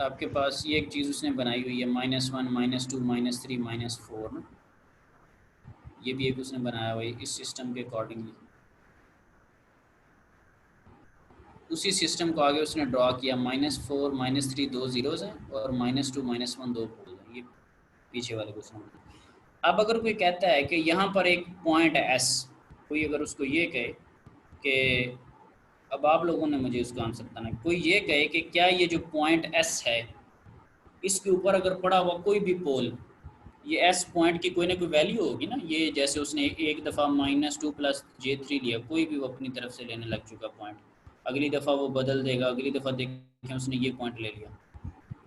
आपके पास ये एक चीज़ उसने बनाई हुई है -1 -2 -3 -4 ना, ये भी एक उसने बनाया हुआ है इस सिस्टम के अकॉर्डिंगली। उसी सिस्टम को आगे उसने ड्रॉ किया, -4 -3 2 जीरोज़ हैं और -2 -1 2 पोल हैं। पीछे वाले क्वेश्चन में। अब अगर कोई कहता है कि यहाँ पर एक पॉइंट है एस, कोई अगर उसको ये कहे कि, अब आप लोगों ने मुझे उसका आंसर बताना है, कोई ये कहे कि क्या ये जो पॉइंट एस है इसके ऊपर अगर पड़ा हुआ कोई भी पोल, ये एस पॉइंट की कोई ना कोई वैल्यू होगी ना, ये जैसे उसने एक दफ़ा -2 + J3 लिया, कोई भी वो अपनी तरफ से लेने लग चुका पॉइंट, अगली दफ़ा वो बदल देगा, अगली दफ़ा देखें उसने ये पॉइंट ले लिया।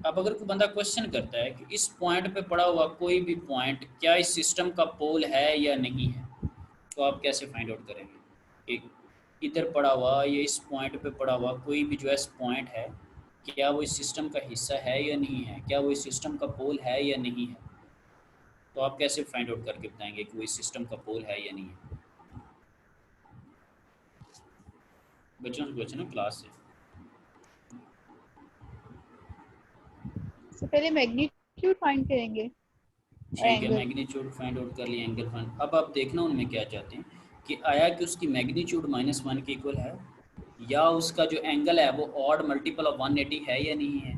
अब अगर कोई बंदा क्वेश्चन करता है कि इस पॉइंट पे पड़ा हुआ कोई भी पॉइंट क्या इस सिस्टम का पोल है या नहीं है, तो आप कैसे फाइंड आउट करेंगे कि इधर पड़ा हुआ, ये इस पॉइंट पे पड़ा हुआ कोई भी जो एस पॉइंट है, क्या वो इस सिस्टम का हिस्सा है या नहीं है, क्या वो इस सिस्टम का पोल है या नहीं है, तो आप कैसे फाइंड आउट करके बताएंगे कि वो इस सिस्टम का पोल है या नहीं है? बच्चों से पूछना क्लास से। तो पहले मैग्नीट्यूड फाइंड करेंगे, ठीक है, एंगल। मैग्नीट्यूड फाइंड आउट कर लिया, एंगल फाइंड। अब आप देखना उनमें क्या चाहते हैं कि आया कि उसकी मैग्नीट्यूड -1 के इक्वल है, या उसका जो एंगल है वो ऑड मल्टीपल ऑफ 180 है या नहीं है।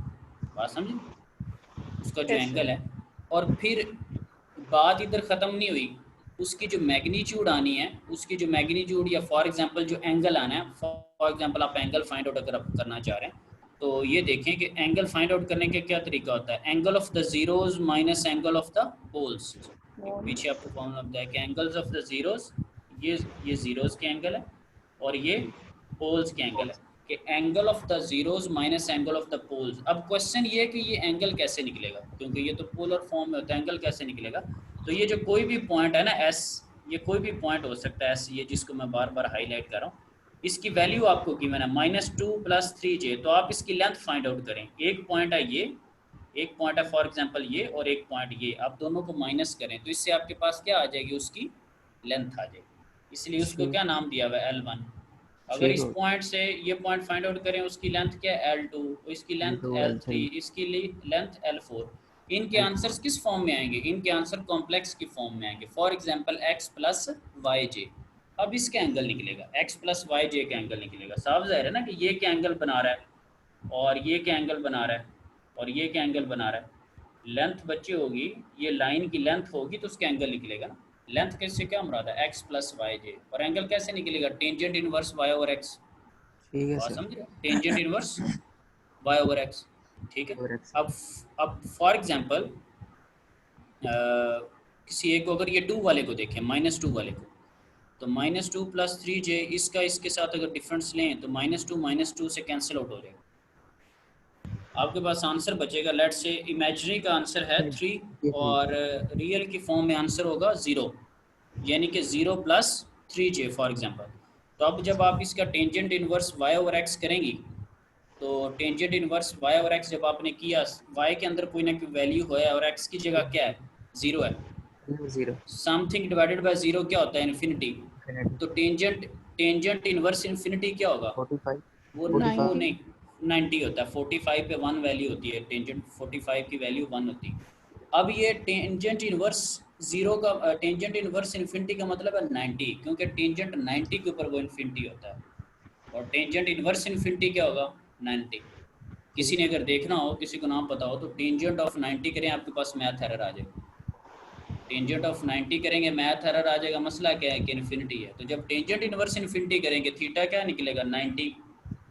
बात समझे, उसका जो Yes, एंगल है, और फिर बात इधर ख़त्म नहीं हुई, उसकी जो मैग्नीट्यूड आनी है, उसकी जो मैग्नीट्यूड या फॉर एग्जांपल जो एंगल आना है, फॉर एग्जांपल आप एंगल फाइंड आउट अगर आप करना चाह रहे हैं, तो ये देखें कि एंगल फाइंड आउट करने का क्या तरीका होता है, angle of the zeros minus angle of the poles. पीछे आपको फॉर्मूला बताया कि एंगल्स ऑफ द जीरोस, ये जीरोस के एंगल है और ये पोल्स के एंगल है, कि angle of the zeros minus angle of the poles. अब क्वेश्चन ये है कि ये एंगल कैसे निकलेगा, क्योंकि ये तो पोलर फॉर्म में होता है, एंगल कैसे निकलेगा। तो ये जो कोई भी पॉइंट है ना एस, ये कोई भी पॉइंट हो सकता है एस, ये जिसको मैं बार बार हाईलाइट कर रहा हूँ, इसकी वैल्यू आपको गिवन है -2 + 3j, तो आप इसकी लेंथ फाइंड आउट करें। एक पॉइंट है ये, एक पॉइंट है फॉर एग्जांपल ये, और एक पॉइंट ये, आप दोनों को माइनस करें तो इससे आपके पास क्या आ जाएगी, उसकी लेंथ आ जाएगी, इसलिए उसको क्या नाम दिया हुआ है, L1। अगर इस पॉइंट से ये पॉइंट फाइंड आउट करें, उसकी लेंथ क्या है, L2, इसकी लेंथ L3, इसकी लेंथ L4। इनके आंसर्स किस फॉर्म में आएंगे, इनके आंसर कॉम्प्लेक्स की फॉर्म में आएंगे, फॉर एग्जांपल x + yj। अब इसका एंगल निकलेगा, x + yj का एंगल निकलेगा, साफ जाहिर है ना कि ये क्या एंगल बना रहा है और ये क्या एंगल बना रहा है और ये क्या एंगल बना रहा है। लेंथ बच्ची होगी, ये लाइन की लेंथ होगी तो उसका एंगल निकलेगा ना। लेंथ कैसे क्या मुराद है, x + yj, और एंगल कैसे निकलेगा, टेंजेंट इनवर्स y/x। ठीक है बात सर। समझ रहे, टेंजेंट इनवर्स y/x, ठीक है। अब फॉर एग्जांपल किसी एक को अगर ये 2 वाले को देखें, -2 वाले को, तो -2 + 3j, इसका इसके साथ अगर डिफरेंस लें तो -2 -2 से कैंसिल आउट हो जाएगा, आपके पास आंसर बचेगा, लेट से इमेजिनरी का आंसर है 3 और रियल की फॉर्म में आंसर होगा 0, यानी कि 0 + 3j फॉर एग्जांपल। तो अब जब आप इसका टेंजेंट इनवर्स y/x करेंगी, तो टेंजेंट इनवर्स y/x जब आपने किया, y के अंदर कोई ना कोई वैल्यू है और x की जगह क्या है, 0 है। 0 समथिंग डिवाइडेड बाय 0 क्या होता है, इन्फिनिटी। तो टेंजेंट इनवर्स इन्फिनिटी क्या होगा, 45 वो 90। नहीं 90 होता है, 45 पे 1 वैल्यू होती है, टेंजेंट 45 की वैल्यू 1 होती है। अब ये टेंजेंट इनवर्स 0 का, टेंजेंट इनवर्स इन्फिनिटी का मतलब है 90, क्योंकि टेंजेंट 90 के ऊपर वो इन्फिनिटी होता है, और टेंजेंट इनवर्स इन्फिनिटी क्या होगा, 90। किसी ने अगर देखना हो, किसी को नाम पता हो, तो टेंजेंट ऑफ 90 करें, आपके पास मैथ एरर आ जाएगा। टेंजेंट ऑफ 90 करेंगे, मैथ एरर आ जाएगा, मसला क्या है कि इन्फिनिटी है। तो जब टेंजेंट इनवर्स इन्फिनिटी करेंगे, थीटा क्या निकलेगा, 90।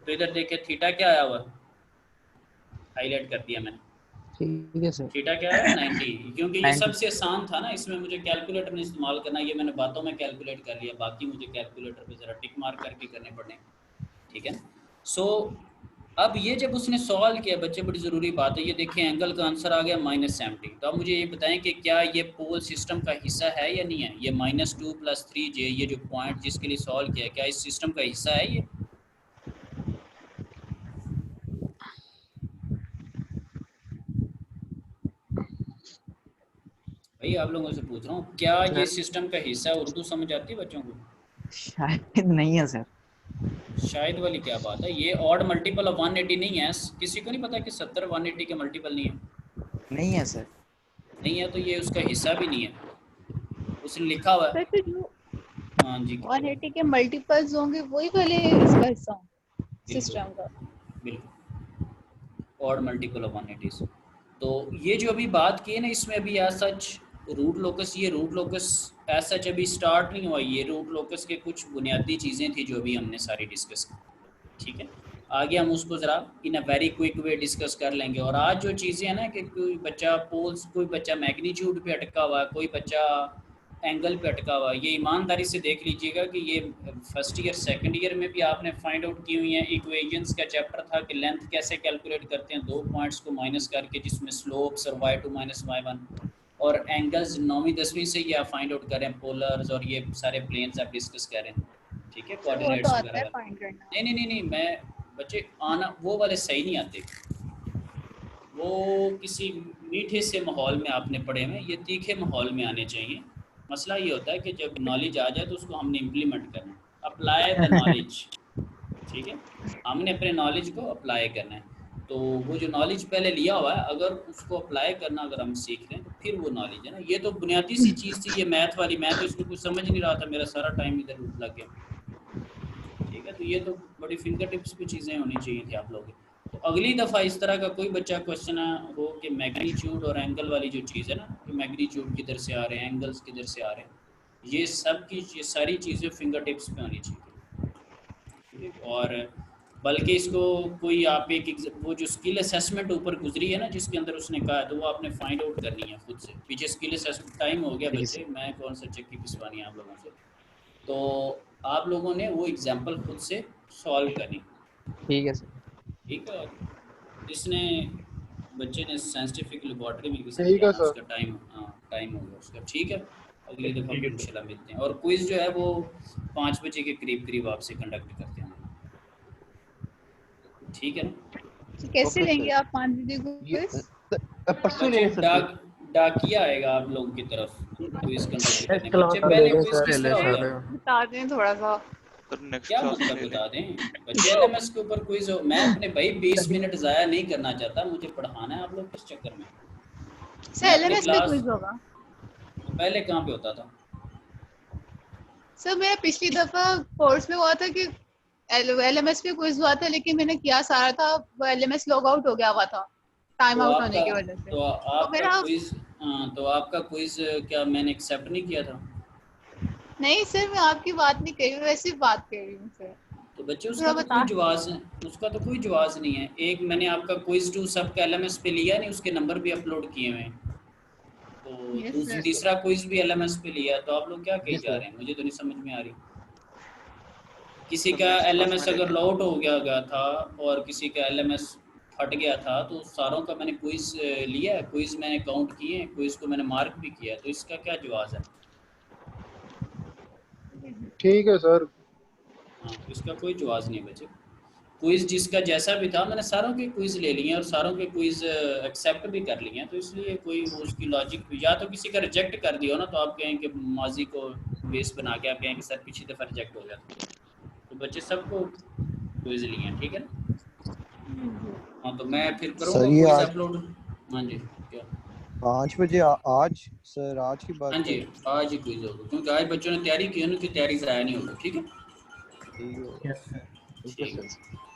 तो इधर देखिए थीटा क्या आया हुआ, हाईलाइट कर दिया मैंने, ठीक है सर। थीटा क्या है, 90, क्योंकि ये 90 सबसे आसान था ना, इसमें मुझे कैलकुलेटर नहीं इस्तेमाल करना, ये मैंने बातों में कैलकुलेट कर लिया, बाकी मुझे कैलकुलेटर पे ज़रा टिक मार्क करके करने पड़े, ठीक है। सो अब ये जब उसने सवाल किया बच्चे, बड़ी ज़रूरी बात है, ये देखिए एंगल का आंसर आ गया -70। तो अब मुझे ये बताएं कि क्या ये पोल सिस्टम का हिस्सा है या नहीं है, ये -2 + 3j, ये जो पॉइंट जिसके लिए सॉल्व किया, क्या इस सिस्टम का हिस्सा है ये। भाई आप लोगों से पूछ रहा हूँ, क्या ये सिस्टम का हिस्सा है, उर्दू समझ आती है बच्चों को। शायद नहीं है सर। शायद वाली क्या बात है, ये ऑड मल्टीपल ऑफ 180 नहीं है, किसी को नहीं पता कि 70 180 के मल्टीपल नहीं है। नहीं है सर। नहीं है तो ये उसका हिस्सा भी नहीं है, उसने लिखा हुआ है। सर फिर जो हाँ जी 180 के मल्टीपल्स होंगे वही वाले इसका हिस्सा होंगे सिस्टम का। बिल्कुल, ऑड मल्टीपल ऑफ 180। तो ये जो अभी बात की है ना, इसमें अभी एज सच रूट लोकस, ये रूट लोकस एज सच अभी स्टार्ट नहीं हुआ। ये रूट लोकस के कुछ बुनियादी चीज़ें थी जो अभी हमने सारी डिस्कस की, ठीक है। आगे हम उसको ज़रा in a very quick way discuss कर लेंगे। और आज जो चीज़ें हैं ना कि कोई बच्चा पोल्स, कोई बच्चा मैग्नीट्यूड पे अटका हुआ है, कोई बच्चा एंगल पे अटका हुआ है, ये ईमानदारी से देख लीजिएगा कि ये फर्स्ट ईयर सेकंड ईयर में भी आपने फाइंड आउट की हुई हैं। इक्वेशंस का चैप्टर था कि लेंथ कैसे कैलकुलेट करते हैं, 2 पॉइंट्स को माइनस करके, जिसमें स्लोप्स और y2 माइनस y1 और एंगल्स 9वीं 10वीं से ये आप फाइंड आउट कर रहे हैं, पोलर्स और ये सारे प्लेन्स आप डिस्कस कर रहे हैं, ठीक है, वो तो कोऑर्डिनेट्स आता है वगैरह। फाइंड करना। नहीं, मैं बच्चे आना वो वाले सही नहीं आते, वो किसी मीठे से माहौल में आपने पढ़े हुए, ये तीखे माहौल में आने चाहिए। मसला ये होता है कि जब नॉलेज आ जाए तो उसको हमने इम्प्लीमेंट करना है, अप्लाई द नॉलेज, ठीक है, हमने अपने नॉलेज को अप्लाई करना है। तो वो जो नॉलेज पहले लिया हुआ है, अगर उसको अप्लाई करना अगर हम सीख लें तो फिर वो नॉलेज है ना। ये तो बुनियादी सी चीज़ थी, ये मैथ वाली, मैं तो इसमें कुछ समझ नहीं रहा था, मेरा सारा टाइम इधर लग गया, ठीक है। तो ये तो बड़ी फिंगर टिप्स पे चीज़ें होनी चाहिए थी आप लोगों की। तो अगली दफ़ा इस तरह का कोई बच्चा क्वेश्चन हो कि मैग्नीट्यूड और एंगल वाली जो चीज़ है ना, कि मैग्नीट्यूड किधर से आ रहे हैं, एंगल्स किधर से आ रहे हैं, ये सब की ये सारी चीज़ें फिंगर टिप्स पे होनी चाहिए। और बल्कि इसको कोई आप एक वो जो स्किल असेसमेंट ऊपर गुजरी है ना, जिसके अंदर उसने कहा, तो वो आपने फाइंड आउट करनी है खुद से। पीछे स्किल असेसमेंट टाइम हो गया बच्चे, मैं कौन सा चक्की पिसवानी है आप लोगों से, तो आप लोगों ने वो एग्जाम्पल खुद से सॉल्व करनी, ठीक है सर। ठीक है। जिसने बच्चे ने साइंटिफिक लेबोरेटरी में किसी ठीक है सर। उसका टाइम हो गया उसका, ठीक है। अगली दफ़ा इंशाल्लाह मिलते हैं। और क्विज़ जो है वो 5 बजे के करीब आपसे कंडक्ट करते हैं, ठीक है ना। तो कैसे ओके लेंगे सर। आप 5 बजे को ये क्विज? परसों बच्चे लेंगे सर। डाकिया आएगा आप लोगों की तरफ क्विज कंडक्ट करने। नेक्स्ट क्लास बच्चे में पहले ले लें क्विज सर, किस तरह पहले होगा, बता दें थोड़ा सा। सर नेक्स्ट क्या क्लास में मतलब ले बता लें। दें बच्चे, एलएमएस के ऊपर क्विज हो। मैं अपने भाई 20 मिनट ज़ाया नहीं करना चाहता, मुझे पढ़ाना है आप लोग किस चक्कर में। सर मैं अपनी एलएमएस पे क्लास क्विज होगा? तो पहले कहाँ पे होता था, सर मेरा पिछली दफा कोर्स में हुआ था कि एलएमएस पे क्विज हुआ था, लेकिन मैंने किया सारा था, वो एलएमएस लॉग आउट हो गया हुआ था टाइम तो आउट होने आपका की वजह से। तो तो आपका मेरा क्विज, हाँ, तो आपका क्विज क्या मैंने एक्सेप्ट नहीं किया था? नहीं सर, मैं आपकी बात नहीं कर रही हूँ, वैसी बात कर रही हूँ सर। तो बच्चे उसका थोड़ा तो बता। कोई जवाब है, उसका तो कोई जवाब नहीं है। एक मैंने आपका क्विज 2 सबका एलएमएस पे लिया नहीं, उसके नंबर भी अपलोड किए हुए हैं। तो यस सर। तीसरा क्विज भी एलएमएस पे लिया, तो आप लोग क्या कही Yes, जा sir. रहे हैं, मुझे तो नहीं समझ में आ रही। किसी सर का नेक्स्ट क्लास एलएमएस में ले अगर लें। लॉट हो गया था और किसी का एलएमएस फट गया था, तो सारों का मैंने क्विज लिया है, क्विज मैंने काउंट किए हैं, क्विज को मैंने मार्क भी किया है, तो इसका क्या जवाब है? ठीक है सर। हाँ, इसका कोई जवाब नहीं बचे। क्विज जिसका जैसा भी था, मैंने सारों के क्विज ले लिए और सारों के क्विज एक्सेप्ट भी कर लिए हैं, तो इसलिए कोई वो उसकी लॉजिक, या तो किसी का रिजेक्ट कर दिया हो ना, तो आप कहें कि माजी को बेस बना के आप कहें कि सर पिछली दफ़ा रिजेक्ट हो गया, तो बच्चे सबको क्विज लिए हैं, ठीक है ना। हाँ, तो मैं फिर करूँगा सर, ये क्विज आज- अपलोड। हाँ जी, क्या? 5 बजे आज सर, आज की बात हाँ जी, है। आज ही क्विज होगा, क्योंकि आज बच्चों ने तैयारी की है, उनकी तैयारी ज़ाया नहीं होगी, ठीक है। ठीक है। Yes sir. ठीक है ठीक है। सर।